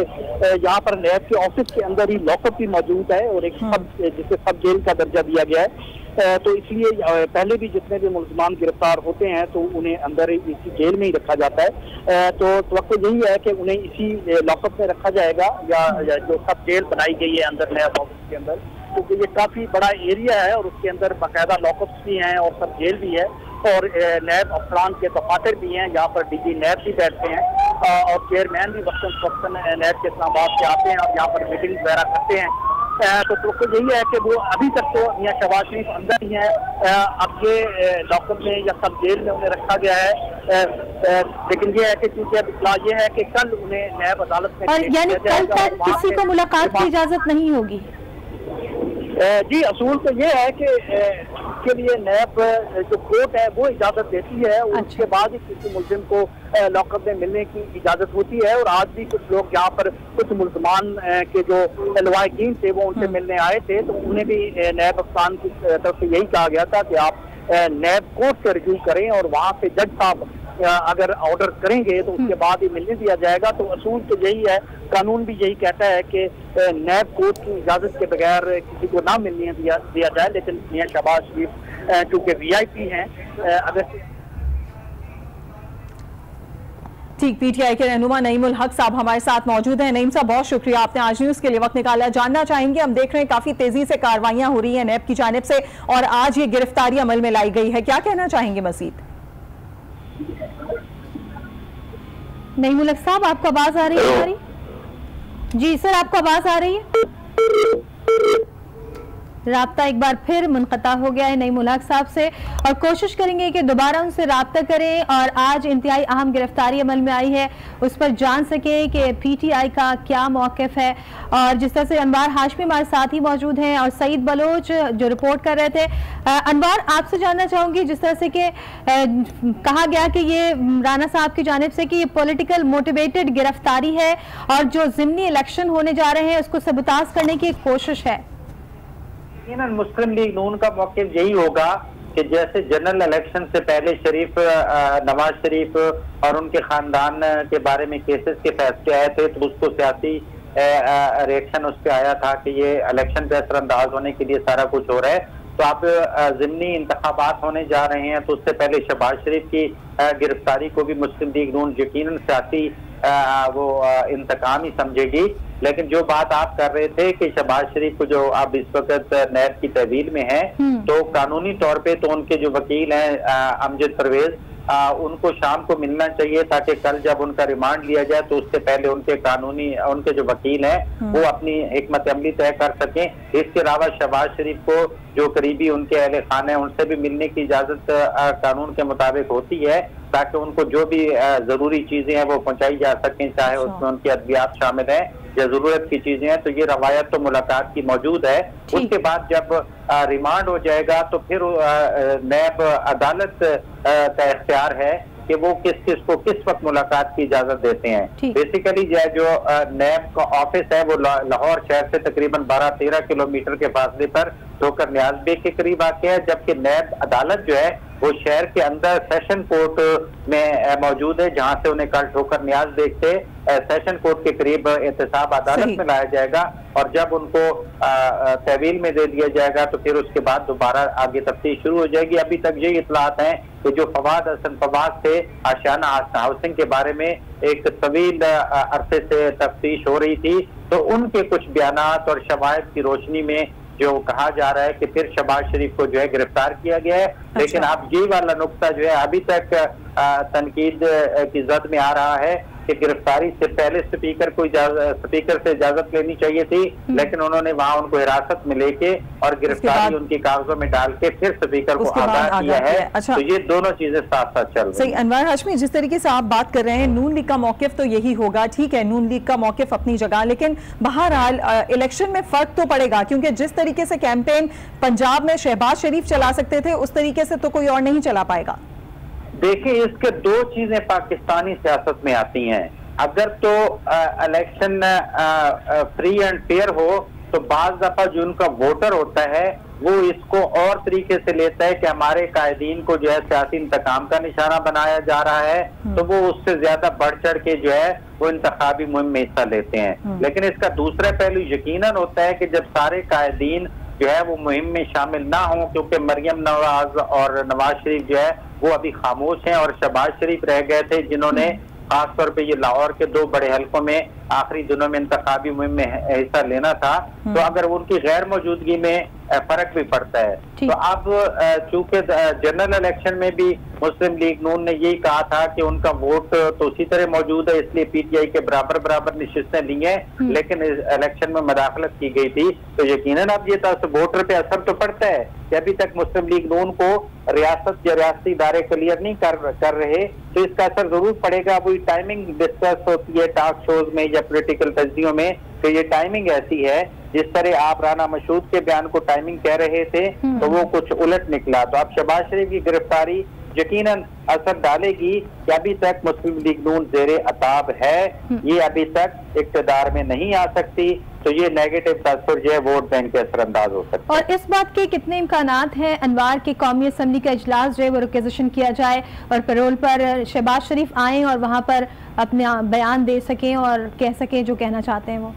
यहाँ पर नैब के ऑफिस के अंदर ही लॉकअप भी मौजूद है और एक जिसे सब जेल का दर्जा दिया गया है। तो इसलिए पहले भी जितने भी मुलजमान गिरफ्तार होते हैं तो उन्हें अंदर इसी जेल में ही रखा जाता है। तो वक्त यही है कि उन्हें इसी लॉकअप में रखा जाएगा या जो सब जेल बनाई गई है अंदर नैब ऑफिस के अंदर, क्योंकि ये काफी बड़ा एरिया है और उसके अंदर बाकायदा लॉकअप्स भी हैं और सब जेल भी है और नैब अफसरान के दफातर भी हैं। यहाँ पर डीजी नैब भी बैठते हैं और चेयरमैन भी वक्तन नैब के इस्लामाबाद से आते हैं और यहाँ पर मीटिंग वगैरह करते हैं। तो यही है कि वो अभी तक तो मियां शहबाज शरीफ अंदर ही है। अब ये लॉकअप में या सब जेल में उन्हें रखा गया है, लेकिन ये है कि चूंकि अब इत्तला ये है कि कल उन्हें नैब अदालत में
और यानी कल तक किसी को मुलाकात की इजाजत नहीं होगी?
जी, असूल तो ये है कि इसके लिए नैब जो कोर्ट है वो इजाजत देती है और उसके बाद ही किसी मुलजिम को लॉकअप में मिलने की इजाजत होती है। और आज भी कुछ लोग यहाँ पर कुछ मुलजमान के जो लवाहिकीन थे वो उनसे मिलने आए थे, तो उन्हें भी नैब अफसान की तरफ से यही कहा गया था कि आप नैब कोर्ट से रिव्यू करें और वहाँ से जज साहब अगर ऑर्डर करेंगे तो उसके बाद ही मिलने दिया जाएगा। तो असूल तो यही है, कानून भी यही कहता है कि नैब कोर्ट की इजाजत के बगैर किसी को ना मिलने दिया जाए। लेकिन मियां शहबाज शरीफ चूंकि वीआईपी हैं, अगर
ठीक, पीटीआई के रहनुमा नईमुल हक साहब हमारे साथ मौजूद हैं। नईम साहब, बहुत शुक्रिया, आपने आज न्यूज के लिए वक्त निकाला। जानना चाहेंगे, हम देख रहे हैं काफी तेजी से कार्रवाइयां हो रही हैं नैब की जानिब से और आज ये गिरफ्तारी अमल में लाई गई है, क्या कहना चाहेंगे मजीद?
नईमुल हक साहब, आपको आवाज आ रही है हमारी? जी सर, आपको आवाज आ रही है? राब्ता एक बार फिर मुनक़ता हो गया है नईमुल हक साहब से और कोशिश करेंगे कि दोबारा उनसे राब्ता करें और आज इंतहाई अहम गिरफ्तारी अमल में आई है उस पर जान सके कि पीटीआई का क्या मौक़िफ़ है। और जिस तरह से अनवार हाशमी हमारे साथ ही मौजूद हैं और सईद बलोच जो रिपोर्ट कर रहे थे। अनवार, आपसे जानना चाहूँगी, जिस तरह से कि कहा गया कि ये राना साहब की जानिब से कि ये पॉलिटिकल मोटिवेटेड गिरफ्तारी है और जो ज़िमनी इलेक्शन होने जा रहे हैं उसको सबूताज करने की एक कोशिश है।
मुस्लिम लीग नून का मौक़िफ़ यही होगा कि जैसे जनरल इलेक्शन से पहले नवाज शरीफ और उनके खानदान के बारे में केसेस के फैसले आए थे तो उसको सियासी रिएक्शन उस पर आया था कि ये इलेक्शन पे असरअंदाज होने के लिए सारा कुछ हो रहा है। तो अब ज़िमनी इंतखाबात होने जा रहे हैं, तो उससे पहले शहबाज शरीफ की गिरफ्तारी को भी मुस्लिम लीग नून यकीनन सियासी वो इंतकाम ही समझेगी। लेकिन जो बात आप कर रहे थे कि शहबाज शरीफ को जो अब इस वक्त नैब की तहवील में है, तो कानूनी तौर पे तो उनके जो वकील हैं अमजद परवेज, उनको शाम को मिलना चाहिए ताकि कल जब उनका रिमांड लिया जाए तो उससे पहले उनके जो वकील हैं वो अपनी हिकमत अमली तय कर सकें। इसके अलावा शहबाज शरीफ को जो करीबी उनके अहले खाने हैं उनसे भी मिलने की इजाजत कानून के मुताबिक होती है, ताकि उनको जो भी जरूरी चीजें हैं वो पहुंचाई जा सकें, चाहे उसमें उनकी अद्वियात शामिल है या जरूरत की चीजें हैं। तो ये रवायत तो मुलाकात की मौजूद है। उसके बाद जब रिमांड हो जाएगा तो फिर नैब अदालत का इख्तियार है कि वो किस को किस वक्त मुलाकात की इजाजत देते हैं। बेसिकली जो नैब का ऑफिस है वो लाहौर शहर से तकरीबन 12-13 किलोमीटर के फासले पर ठोकर नियाज बेग के करीब आके है, जबकि नैब अदालत जो है वो शहर के अंदर सेशन कोर्ट में मौजूद है, जहां से उन्हें कल ठोकर नियाज बेग से सेशन कोर्ट के करीब एहतसाब अदालत में लाया जाएगा और जब उनको तहवील में दे दिया जाएगा तो फिर उसके बाद दोबारा आगे तफ्तीश शुरू हो जाएगी। अभी तक ये इतलात हैं कि जो फवाद हसन फवाद थे आशियाना हाउसिंग के बारे में एक तवील अरसे से तफ्तीश हो रही थी, तो उनके कुछ बयानात और शवाहिद की रोशनी में जो कहा जा रहा है कि फिर शहबाज शरीफ को जो है गिरफ्तार किया गया है। लेकिन अब ये वाला नुक्ता जो है अभी तक तनकीद की जद में आ रहा है कि गिरफ्तारी से पहले स्पीकर से इजाजत लेनी चाहिए थी, लेकिन उन्होंने वहां उनको हिरासत में लेके और गिरफ्तारी उनकी कागजों में डाल के फिर स्पीकर को आगाह किया है। अच्छा, तो ये दोनों चीजें साथ साथ चल रही हैं।
सही। अनवर हाशमी, जिस तरीके से आप बात कर रहे हैं नून लीग का मौकिफ तो यही होगा, ठीक है, नून लीग का मौकिफ अपनी जगह, लेकिन बहरहाल इलेक्शन में फर्क तो पड़ेगा, क्योंकि जिस तरीके से कैंपेन पंजाब में शहबाज शरीफ चला सकते थे उस तरीके से तो कोई और नहीं चला पाएगा।
देखिए, इसके दो चीजें पाकिस्तानी सियासत में आती हैं। अगर तो इलेक्शन फ्री एंड फेयर हो तो बाज दफा जो उनका वोटर होता है वो इसको और तरीके से लेता है कि हमारे कायदीन को जो है सियासी इंतकाम का निशाना बनाया जा रहा है, तो वो उससे ज्यादा बढ़ चढ़ के जो है वो इंतखाबी मुहिम में हिस्सा लेते हैं। लेकिन इसका दूसरा पहलू यकीनन होता है कि जब सारे कायदीन जो है वो मुहिम में शामिल ना हो, क्योंकि मरियम नवाज और नवाज शरीफ जो है वो अभी खामोश हैं और शहबाज शरीफ रह गए थे जिन्होंने खासतौर पे ये लाहौर के दो बड़े हलकों में आखिरी दिनों में इंतखाबी मुहिम में हिस्सा लेना था, तो अगर उनकी गैर मौजूदगी में फर्क भी पड़ता है। तो अब चूंकि जनरल इलेक्शन में भी मुस्लिम लीग नून ने यही कहा था कि उनका वोट तो उसी तरह मौजूद है, इसलिए पीटीआई के बराबर नशिस्तें ली हैं, लेकिन इस इलेक्शन में मदाखलत की गई थी। तो यकीनन अब ये वोटर पे असर तो पड़ता है कि अभी तक मुस्लिम लीग नून को रियासत या रियासती इदारे क्लियर नहीं कर रहे, तो इसका असर जरूर पड़ेगा। वही टाइमिंग डिस्कस होती है टॉक शोज में या पॉलिटिकल तजदियों में, तो ये टाइमिंग ऐसी है जिस तरह आप राना मशहूद के बयान को टाइमिंग कह रहे थे तो वो कुछ उलट निकला। तो अब शहबाज शरीफ की गिरफ्तारी यकीनन असर डालेगी कि अभी तक मुस्लिम लीग नून ज़ेरे अताब है, ये अभी तक इक़्तिदार में नहीं आ सकती, तो ये नेगेटिव तासुर जो है वोट बैंक के असरअंदाज हो सकता है।
और इस बात के कितने इम्कानात हैं अनवार के कौमी असम्बली का इजलास जो है वो रिक्वेजिशन किया जाए और पैरोल पर शहबाज शरीफ आए और वहाँ पर अपना बयान दे सकें और कह सकें जो कहना चाहते हैं वो?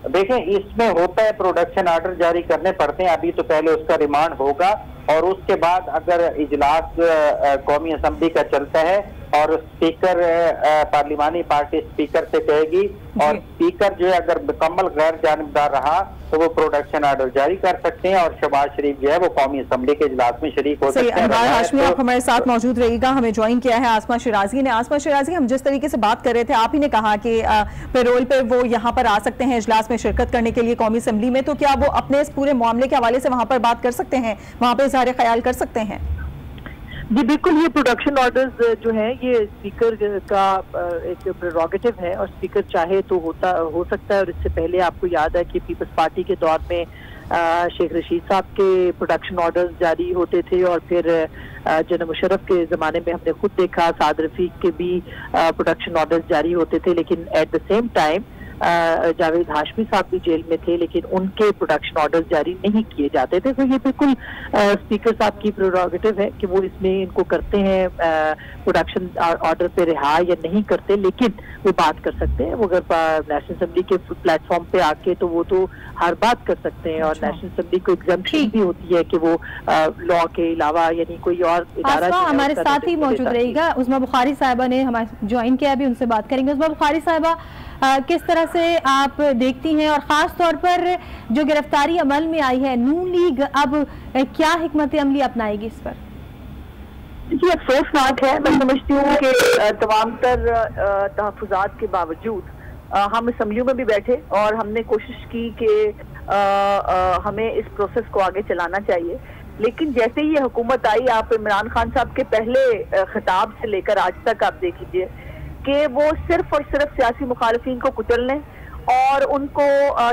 देखें, इसमें होता है प्रोडक्शन आर्डर जारी करने पड़ते हैं। अभी तो पहले उसका रिमांड होगा और उसके बाद अगर इजलास कौमी असम्बली का चलता है और स्पीकर पार्लिमानी पार्टी स्पीकर से कहेगी और स्पीकर जो है अगर मुकम्मल गैर जानिबदार रहा तो वो प्रोडक्शन आर्डर जारी कर सकते हैं और शहबाज शरीफ जो है वो कौमी असम्बली के इजलास में शरीक हो सकते हैं।
अनवार हाशमी आप हमारे साथ मौजूद रहिएगा। हमें ज्वाइन किया है आसमा शिराजी ने। आसमा शिराजी, हम जिस तरीके से बात कर रहे थे, आप ही ने कहा कि पैरोल पे वो यहाँ पर आ सकते हैं इजलास में शिरकत करने के लिए कौमी असम्बली में, तो क्या वो अपने इस पूरे मामले के हवाले से वहाँ पर बात कर सकते हैं, वहाँ पर इज़हार ख्याल कर सकते हैं?
जी बिल्कुल, ये प्रोडक्शन ऑर्डर्स जो है ये स्पीकर का एक प्रेरोगेटिव है और स्पीकर चाहे तो हो सकता है। और इससे पहले आपको याद है कि पीपल्स पार्टी के दौर में शेख रशीद साहब के प्रोडक्शन ऑर्डर्स जारी होते थे और फिर जनरल मुशर्रफ के ज़माने में हमने खुद देखा साद रफीक के भी प्रोडक्शन ऑर्डर्स जारी होते थे, लेकिन at the same time Javed Hashmi साहब भी जेल में थे, लेकिन उनके प्रोडक्शन ऑर्डर्स जारी नहीं किए जाते थे। तो ये बिल्कुल स्पीकर साहब की प्रेरोगेटिव है कि वो इसमें इनको करते हैं प्रोडक्शन ऑर्डर पे रिहा या नहीं करते, लेकिन वो बात कर सकते हैं। वो अगर नेशनल असेंबली के प्लेटफॉर्म पे आके तो वो तो हर बात कर सकते हैं, और नेशनल असेंबली को एग्जम्पशन भी होती है कि वो लॉ के अलावा यानी कोई और इदारा
हमारे साथ ही मौजूद रहेगा। उस्मा बुखारी साहिबा ने हमारे ज्वाइन किया, अभी उनसे बात करेंगे। उस्मा बुखारी साहिबा, किस तरह से आप देखती हैं, और खास तौर पर जो गिरफ्तारी अमल में आई है, नून लीग अब क्या हिकमत अमली अपनाएगी इस पर?
जी, अफसोसनाक है। मैं समझती हूँ कि तमाम तर तहफ़्फ़ुज़ात के बावजूद हम असम्बलियों में भी बैठे और हमने कोशिश की कि हमें इस प्रोसेस को आगे चलाना चाहिए, लेकिन जैसे ही ये हुकूमत आई, आप इमरान खान साहब के पहले खिताब से लेकर आज तक आप देख लीजिए कि वो सिर्फ और सिर्फ सियासी मुखालिफिन को कुचलने और उनको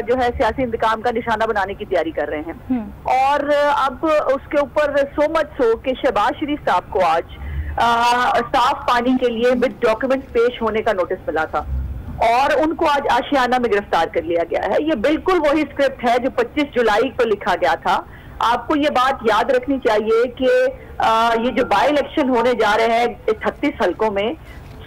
जो है सियासी इंतकाम का निशाना बनाने की तैयारी कर रहे हैं। और अब उसके ऊपर सो मच सो कि शहबाज शरीफ साहब को आज साफ पानी के लिए विद डॉक्यूमेंट पेश होने का नोटिस मिला था, और उनको आज आशियाना में गिरफ्तार कर लिया गया है। ये बिल्कुल वही स्क्रिप्ट है जो 25 जुलाई को लिखा गया था। आपको ये बात याद रखनी चाहिए कि ये जो बाई इलेक्शन होने जा रहे हैं 38 हलकों में,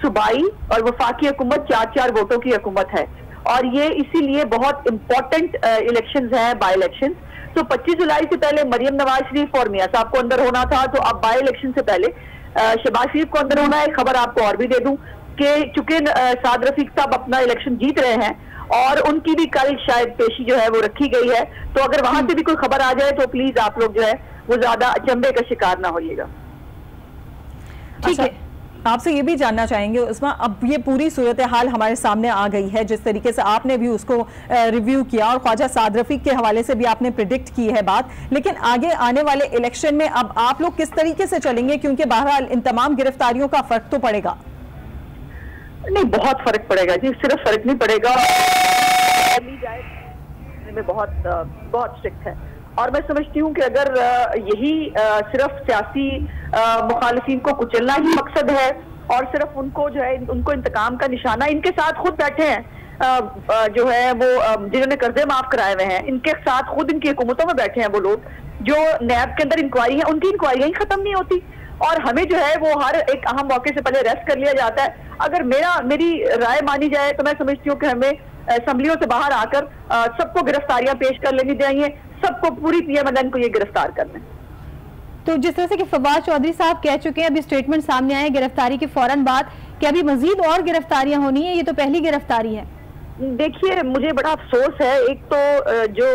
सूबाई और वफाकी हुकूमत 4-4 वोटों की हुकूमत है, और ये इसीलिए बहुत इंपॉर्टेंट इलेक्शंस हैं, बाई इलेक्शंस। तो 25 जुलाई से पहले मरियम नवाज शरीफ और मियां साहब को अंदर होना था, तो अब बाई इलेक्शन से पहले शहबाज शरीफ को अंदर होना है। खबर आपको और भी दे दूं कि चूंकि साद रफीक साहब अपना इलेक्शन जीत रहे हैं और उनकी भी कल शायद पेशी जो है वो रखी गई है, तो अगर वहां से भी कोई खबर आ जाए तो प्लीज आप लोग जो है वो ज्यादा अचंभे का शिकार ना होइएगा।
ठीक है, आपसे ये भी जानना चाहेंगे उस्मा, अब ये पूरी सूरत हाल हमारे सामने आ गई है, जिस तरीके से आपने भी उसको रिव्यू किया और ख्वाजा साद रफीक के हवाले से भी आपने प्रिडिक्ट की है बात, लेकिन आगे आने वाले इलेक्शन में अब आप लोग किस तरीके से चलेंगे, क्योंकि बहरहाल इन तमाम गिरफ्तारियों का फर्क तो पड़ेगा?
नहीं, बहुत फर्क पड़ेगा जी, सिर्फ फर्क नहीं पड़ेगा, में बहुत स्ट्रिक्ट है। और मैं समझती हूँ कि अगर यही सिर्फ सियासी मुखालिफिन को कुचलना ही मकसद है और सिर्फ उनको जो है उनको इंतकाम का निशाना, इनके साथ खुद बैठे हैं जो है वो जिन्होंने कर्जे माफ कराए हुए हैं, इनके साथ खुद इनकी हुकूमतों में बैठे हैं वो लोग जो नैब के अंदर इंक्वायरी है, उनकी इंक्वायरियां ही खत्म नहीं होती, और हमें जो है वो हर एक अहम मौके से पहले अरेस्ट कर लिया जाता है। अगर मेरी राय मानी जाए तो मैं समझती हूँ कि हमें असेंबलियों से बाहर आकर सबको गिरफ्तारियां पेश कर लेनी चाहिए, सबको पूरी पीएमएलएन को ये गिरफ्तार करना है।
तो जिस तरह से कि फवाद चौधरी साहब कह चुके हैं, अभी स्टेटमेंट सामने आए गिरफ्तारी के फौरन बाद, कि अभी मजीद और गिरफ्तारियां होनी है, ये तो पहली गिरफ्तारी है।
देखिए, मुझे बड़ा अफसोस है, एक तो जो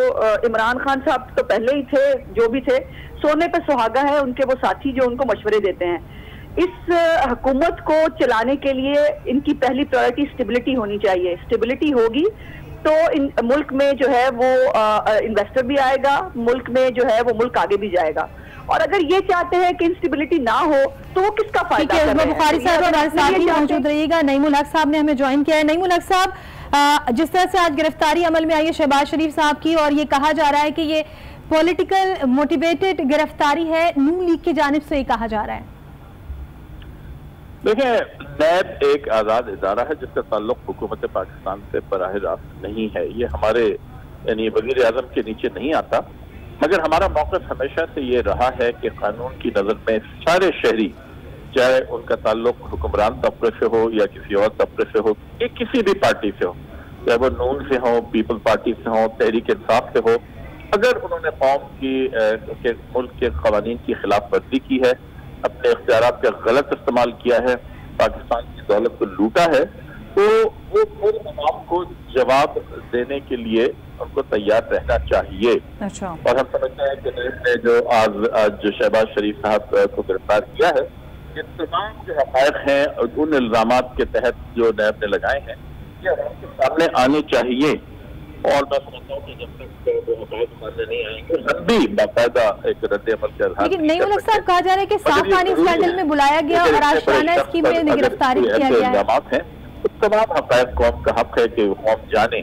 इमरान खान साहब तो पहले ही थे, जो भी थे, सोने पे सुहागा है उनके वो साथी जो उनको मशवरे देते हैं। इस हुकूमत को चलाने के लिए इनकी पहली प्रायोरिटी स्टेबिलिटी होनी चाहिए। स्टेबिलिटी होगी तो मुल्क में जो है वो इन्वेस्टर भी आएगा, मुल्क में जो है वो मुल्क आगे भी जाएगा। और अगर ये चाहते हैं कि इंस्टेबिलिटी ना हो तो वो किसका फायदा?
ठीक है, बुखारी साहब हमारे साथ ही मौजूद रहिएगा। नईमुल हक साहब ने हमें ज्वाइन किया है। नईमुल हक साहब, जिस तरह से आज गिरफ्तारी अमल में आई है शहबाज शरीफ साहब की, और ये कहा जा रहा है कि ये पॉलिटिकल मोटिवेटेड गिरफ्तारी है, नून लीग की जानिब से ये कहा जा रहा है।
देखिए, नैब एक आज़ाद इदारा है जिसका ताल्लुक हुकूमत पाकिस्तान से बराह रास्त नहीं है। ये हमारे यानी वज़ीर आज़म के नीचे नहीं आता, मगर हमारा मौक़िफ़ हमेशा से ये रहा है कि कानून की नज़र में सारे शहरी, चाहे उनका ताल्लुक हुक्मरान तबके से हो या किसी और तबके से हो, या किसी भी पार्टी से हो, चाहे वो नून से हो, पीपल्स पार्टी से हो, तहरीक इंसाफ से हो, अगर उन्होंने कौम की मुल्क के क़वानीन की खिलाफ वर्जी की है, अपने इख्तियारात का गलत इस्तेमाल किया है, पाकिस्तान की दौलत को लूटा है, तो वो पूरे अवाम को जवाब देने के लिए उनको तैयार रहना चाहिए।
अच्छा।
और हम समझते हैं कि नैब ने जो आज जो शहबाज शरीफ साहब को गिरफ्तार किया है, ये तमाम जो हक़ाइक़ हैं उन इल्ज़ामात के तहत जो नैब ने लगाए हैं ये अवाम के सामने आने चाहिए। और मैं समझता हूँ कि जब तक वो हक़ाइक़ सामने नहीं आएंगे, हम भी बाकायदा एक रद्द अमल के आधार।
लेकिन नईमुल हक साहब, कहा जा रहा है कि साफ पानी स्कैंडल में बुलाया गया और आशियाना स्कीम में गिरफ्तारी किया गया है।
तो तमाम हक़ाइक़ कौम का हक है कि कौम जाने,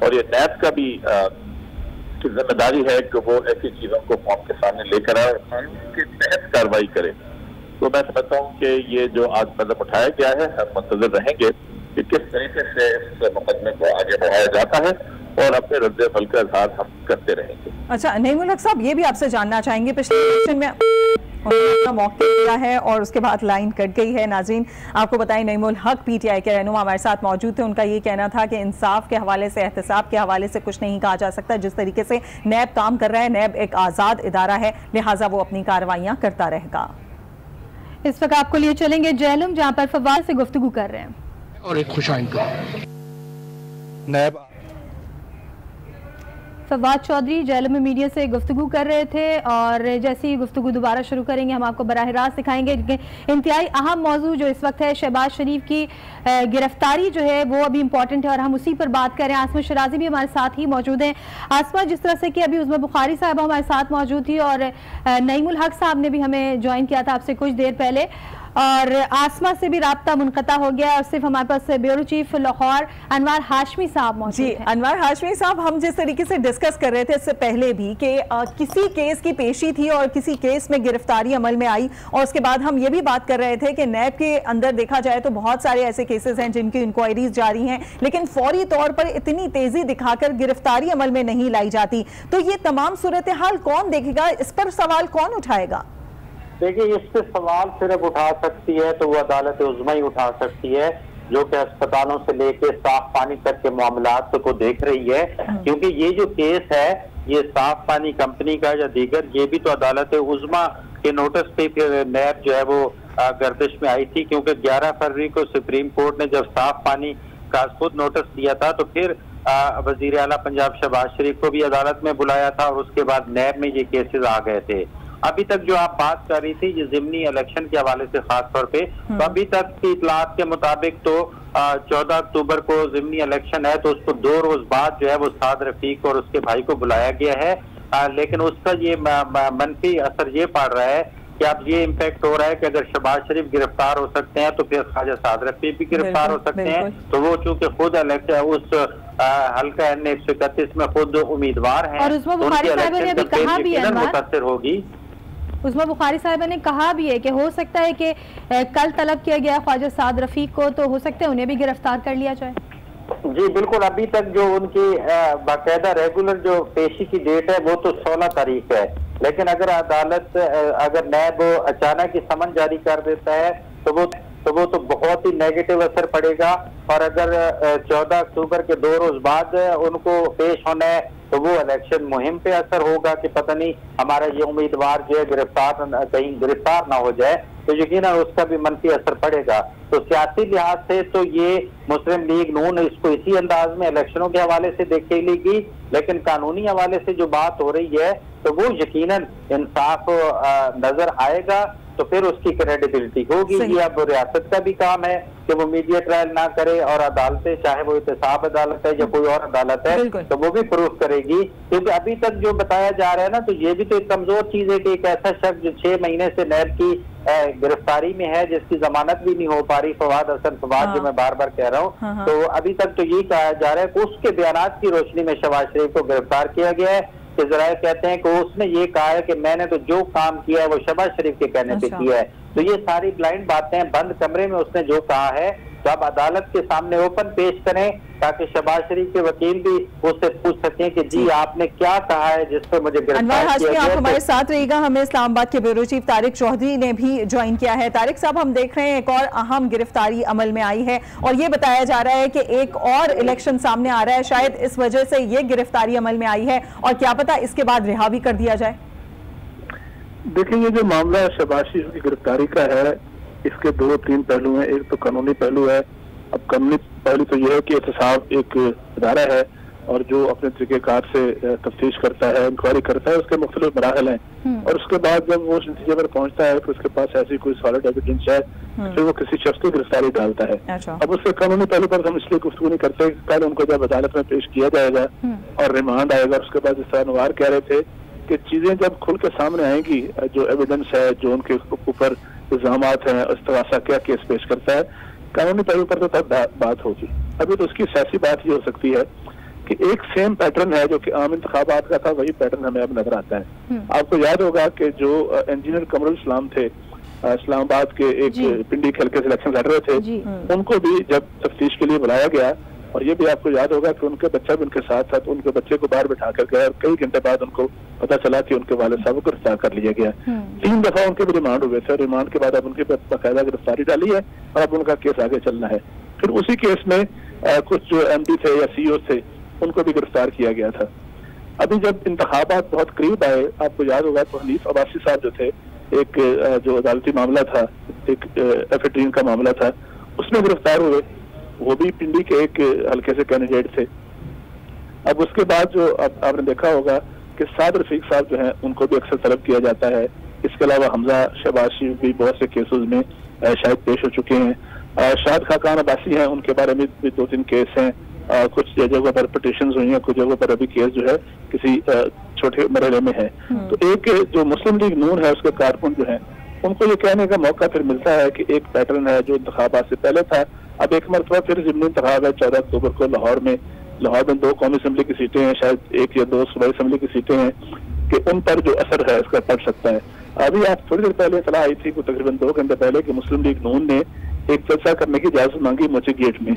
और ये नैब का भी जिम्मेदारी है कि वो ऐसी चीजों को कौम के सामने लेकर आए और कानून के तहत कार्रवाई करे। तो मैं समझता हूँ कि ये जो आज कदम उठाया गया है, हम मुंतज़िर रहेंगे कि किस तरीके से इस मुकदमे को आगे बढ़ाया जाता है और अपने रद्द अमल का इजहार हम करते रहेंगे।
अच्छा, नईमुल हक साहब, ये भी आपसे जानना चाहेंगे, पिछले इलेक्शन में उन्होंने मौका दिया है और उसके बाद लाइन कट गई है। नाज़रीन, आपको बताएं, नईमुल हक पीटीआई के रहनुमा हमारे साथ मौजूद थे। उनका ये कहना था कि इंसाफ के हवाले से, एहतसाब के हवाले से कुछ नहीं कहा जा सकता। जिस तरीके से नैब काम कर रहा है, नैब एक आज़ाद इदारा है, लिहाजा वो अपनी कार्रवाइयाँ करता रहेगा।
इस वक्त आपको लिए चलेंगे जेहलम, जहाँ पर फवाद से गुफ्तगू कर रहे हैं
और एक खुशाइंद नैब
फवाद चौधरी जेहलम में मीडिया से गुफ्तगू कर रहे थे और जैसे ही गुफ्तगू दोबारा शुरू करेंगे हम आपको बराह रास्त दिखाएंगे। इंतहाई अहम मौजू जो इस वक्त है, शहबाज शरीफ की गिरफ्तारी जो है वो अभी इंपॉर्टेंट है और हम उसी पर बात करें। आसमा शिराजी भी हमारे साथ ही मौजूद हैं। आसमा, जिस तरह से कि अभी उस्मा बुखारी साहबा हमारे साथ मौजूद थी और नईमुल हक साहब ने भी हमें ज्वाइन किया था आपसे कुछ देर पहले, और आसमा से भी राब्ता मुनक़ता हो गया और सिर्फ हमारे पास ब्यूरो चीफ लाहौर अनवार हाशमी साहब मौजूद हैं।
अनवार हाशमी साहब, हम जिस तरीके से डिस्कस कर रहे थे इससे पहले भी कि किसी केस की पेशी थी और किसी केस में गिरफ्तारी अमल में आई, और उसके बाद हम ये भी बात कर रहे थे कि नैब के अंदर देखा जाए तो बहुत सारे ऐसे केसेस हैं जिनकी इंक्वायरीज जारी हैं, लेकिन फौरी तौर पर इतनी तेजी दिखाकर गिरफ्तारी अमल में नहीं लाई जाती। तो ये तमाम सूरत हाल कौन देखेगा, इस पर सवाल कौन उठाएगा?
देखिए, इस पे सवाल सिर्फ उठा सकती है तो वो अदालत उज़्मा ही उठा सकती है, जो कि अस्पतालों से लेके साफ पानी तक के मामलात को देख रही है। क्योंकि ये जो केस है, ये साफ पानी कंपनी का या दीगर, ये भी तो अदालत उज़्मा के नोटिस पे फिर नैब जो है वो गर्दिश में आई थी। क्योंकि 11 फरवरी को सुप्रीम कोर्ट ने जब साफ पानी का खुद नोटिस दिया था तो फिर वजीर आला पंजाब शहबाज शरीफ को भी अदालत में बुलाया था और उसके बाद नैब में ये केसेस आ गए थे। अभी तक जो आप बात कर रही थी ये ज़िमनी इलेक्शन के हवाले से खास तौर पे, तो अभी तक की इतलात के मुताबिक तो 14 अक्टूबर को ज़िमनी इलेक्शन है, तो उसको 2 रोज बाद जो है वो साद रफीक और उसके भाई को बुलाया गया है। लेकिन उसका ये मनफी असर ये पड़ रहा है कि अब ये इम्पैक्ट हो रहा है कि अगर शहबाज शरीफ गिरफ्तार हो सकते हैं तो फिर ख्वाजा साद रफीक भी गिरफ्तार हो सकते हैं। तो वो चूंकि खुद उस हल्का N131 में खुद उम्मीदवार हैं
और उस्मा बुखारी साहब ने अभी कहा भी है,
मुतासिर होगी।
उस्मा बुखारी साहब ने कहा भी है कि हो सकता है कि कल तलब किया गया ख्वाजा साद रफीक को, तो हो सकता है उन्हें भी गिरफ्तार कर लिया जाए।
जी बिल्कुल, अभी तक जो उनकी बाकायदा रेगुलर जो पेशी की डेट है वो तो 16 तारीख है, लेकिन अगर अदालत अगर नैब अचानक ही समन जारी कर देता है तो वो तो बहुत ही नेगेटिव असर पड़ेगा। और अगर 14 अक्टूबर के 2 रोज बाद उनको पेश होना है तो वो इलेक्शन मुहिम पे असर होगा कि पता नहीं हमारा ये उम्मीदवार जो है कहीं गिरफ्तार ना हो जाए, तो यकीनन उसका भी मनफी असर पड़ेगा। तो सियासी लिहाज से तो ये मुस्लिम लीग नून इसको इसी अंदाज में इलेक्शनों के हवाले से देखेगी, लेकिन कानूनी हवाले से जो बात हो रही है तो वो यकीनन इंसाफ नजर आएगा, तो फिर उसकी क्रेडिबिलिटी होगी। ये अब रियासत का भी काम है कि वो मीडिया ट्रायल ना करे, और अदालतें, चाहे वो एहतसाब अदालत है या कोई और अदालत है, तो वो भी प्रूफ करेगी। क्योंकि अभी तक जो बताया जा रहा है ना, तो ये भी तो एक कमजोर चीज है कि एक ऐसा शख्स जो 6 महीने से नैब की गिरफ्तारी में है, जिसकी जमानत भी नहीं हो पा रही, फवाद हसन फवाद, जो मैं बार बार कह रहा हूँ, तो अभी तक तो यही कहा जा रहा है कि उसके बयानात की रोशनी में शहबाज शरीफ को गिरफ्तार किया गया है। कि ज़राए कहते हैं कि उसने ये कहा है कि मैंने तो जो काम किया है वो शहबाज शरीफ के कहने पे किया है। तो ये सारी ब्लाइंड बातें, बंद कमरे में उसने जो कहा है, तो अब अदालत के सामने ओपन पेश करें ताकि शहबाज शरीफ के वकील भी उससे पूछ सकें कि जी आपने क्या कहा है जिस पर मुझे गिरफ्तार किया गया।
आप हमारे साथ रहिएगा। हमें इस्लामाबाद के ब्यूरो चीफ तारिक चौधरी ने भी ज्वाइन किया है। तारिक साहब, हम देख रहे हैं एक और अहम गिरफ्तारी अमल में आई है और ये बताया जा रहा है कि एक और इलेक्शन सामने आ रहा है, शायद इस वजह से ये गिरफ्तारी अमल में आई है और क्या पता इसके बाद रिहा भी कर दिया जाए।
देखिए, ये जो मामला शहबाज शरीफ की गिरफ्तारी का है, इसके 2-3 पहलू हैं। एक तो कानूनी पहलू है। अब कानूनी पहलू तो यह है कि एहतसाब एक इदारा है और जो अपने तरीकेकार से तफ्तीश करता है, इंक्वायरी करता है, उसके मुख्तलिफ मराहल हैं, और उसके बाद जब वो उस नतीजे पर पहुंचता है कि उसके पास ऐसी कोई सॉलिड एविडेंस है, फिर वो किसी शख्स की गिरफ्तारी डालता है। अब उसके कानूनी पहलू पर हम इसलिए गुफ्तगू नहीं करते, कल उनको जब अदालत में पेश किया जाएगा और रिमांड आएगा, उसके बाद जिस तरह अनवार कह रहे थे कि चीजें जब खुल के सामने आएंगी, जो एविडेंस है, जो उनके ऊपर इल्जामात हैं, इस्तग़ासा क्या केस पेश करता है, कानूनी पहलू पर तो तब बात होगी। अभी तो उसकी सियासी बात ये हो सकती है कि एक सेम पैटर्न है जो कि आम इंतखाबात का था, वही पैटर्न हमें अब नजर आता है। आपको याद होगा कि जो इंजीनियर कमरुल इस्लाम थे, इस्लामाबाद के एक पिंडी के हल्के से इलेक्शन लड़ रहे थे, उनको भी जब तफ्तीश के लिए बुलाया गया, और ये भी आपको याद होगा कि उनके बच्चा भी उनके साथ था, तो उनके बच्चे को बाहर बिठा कर गया और कई घंटे बाद उनको पता चला कि उनके वालिद साहब को गिरफ्तार कर लिया गया। 3 दफा उनके भी रिमांड हुए थे, और रिमांड के बाद अब उनके बाकायदा गिरफ्तारी डाली है और अब उनका केस आगे चलना है। फिर उसी केस में कुछ जो MD थे या CEO थे उनको भी गिरफ्तार किया गया था। अभी जब इंतखाबात बहुत करीब आए, आपको याद होगा तो हनीफ अब्बासी साहब जो थे, एक जो अदालती मामला था, एक F18 का मामला था, उसमें गिरफ्तार हुए, वो भी पिंडी के एक हल्के से कैंडिडेट थे। अब उसके बाद जो अब आपने देखा होगा कि साद रफीक साहब जो हैं उनको भी अक्सर तलब किया जाता है। इसके अलावा हमजा शहबाज शरीफ भी बहुत से केसेस में शायद पेश हो चुके हैं। शाहिद खाकान अब्बासी हैं, उनके बारे में भी 2-3 केस हैं। कुछ जगहों पर पिटीशंस हुई हैं, कुछ जगहों पर अभी केस जो है किसी छोटे मरहले में है। तो एक जो मुस्लिम लीग नून है उसके कारकुन जो है उनको ये कहने का मौका फिर मिलता है कि एक पैटर्न है जो इंतखाबात से पहले था, अब एक मरतबा फिर ज़िमनी इंतखाब है 14 अक्टूबर को लाहौर में 2 कौमी असम्बली की सीटें हैं, शायद 1 या 2 सूबाई असम्बली की सीटें हैं, कि उन पर जो असर है इसका पड़ सकता है। अभी आप थोड़ी देर पहले इतला आई थी, तकरीबन 2 घंटे पहले, कि मुस्लिम लीग नून ने एक चर्चा करने की इजाजत मांगी मोची गेट में,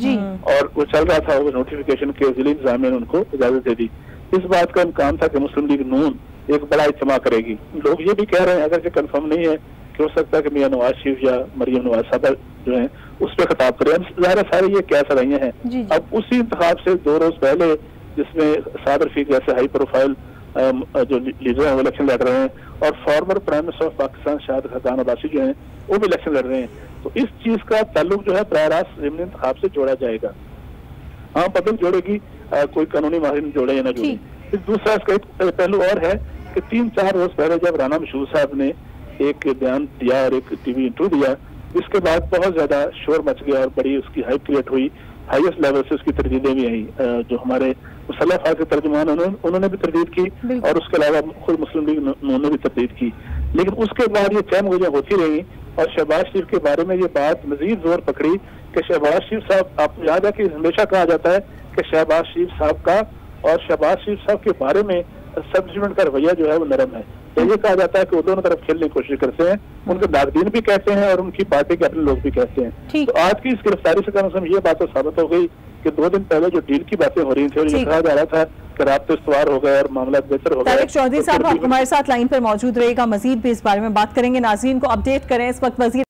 और वो चल रहा था, वो नोटिफिकेशन के जिला इंतजामिया ने उनको इजाजत दे दी। इस बात का इम्कान था कि मुस्लिम लीग नून एक बड़ा इज्तिमा करेगी। लोग ये भी कह रहे हैं, अगर ये कंफर्म नहीं है, कि हो सकता है कि मियां नवाज शरीफ या मरियम नवाज साहब जो है उस पर खिताब करें। ज़ाहिर सारे ये क्या सराइयाँ हैं। अब उसी इंतखाब से 2 रोज पहले, जिसमें साद रफीक जैसे हाई प्रोफाइल जो लीडर हैं वो इलेक्शन लड़ रहे हैं, और former prime minister of Pakistan Shahid Khaqan Abbasi जो हैं वो भी इलेक्शन लड़ रहे हैं। तो इस चीज का ताल्लुक जो है बराह रास्त ज़िमनी इंतखाब से जोड़ा जाएगा। हाँ, पब्लिक जोड़ेगी, कोई कानूनी माहिर जोड़े या ना जोड़े। फिर दूसरा इसका एक पहलू और है कि 3-4 रोज पहले जब राना मशहूर साहब ने एक बयान दिया और एक टीवी इंटरव्यू दिया, इसके बाद बहुत ज्यादा शोर मच गया और बड़ी उसकी हाइप क्रिएट हुई, हाईएस्ट लेवल से उसकी तरदीदें भी आई। जो हमारे मुसल्लह फाज के तर्जुमान उन्होंने भी तरदीद की, और उसके अलावा खुद मुस्लिम लीग उन्होंने भी तरदीद की। लेकिन उसके बाद ये चहमगोजियां होती रही, और शहबाज शरीफ के बारे में ये बात मजीद जोर पकड़ी कि शहबाज शरीफ साहब, आपको याद है कि हमेशा कहा जाता है कि शहबाज शरीफ साहब का और शहबाज शरीफ साहब के बारे में सब्सिडेंट का रवैया जो है वो नरम है। ये कहा जाता है कि वो दोनों तरफ खेलने की कोशिश करते हैं, उनके नाकदीन भी कहते हैं और उनकी पार्टी के अपने लोग भी कहते हैं। तो आज की इस गिरफ्तारी से कम से कम ये बात तो साबित हो गई कि 2 दिन पहले जो डील की बातें हो रही थी और ये कहा जा रहा था कि राब्ते इस्तवार हो गए और मामला बेहतर हो गया।
तारिक चौधरी साहब, आप हमारे साथ लाइन पर मौजूद रहेगा, मजीद भी इस बारे में बात करेंगे। नाज़रीन को अपडेट करें, इस वक्त वज़ीर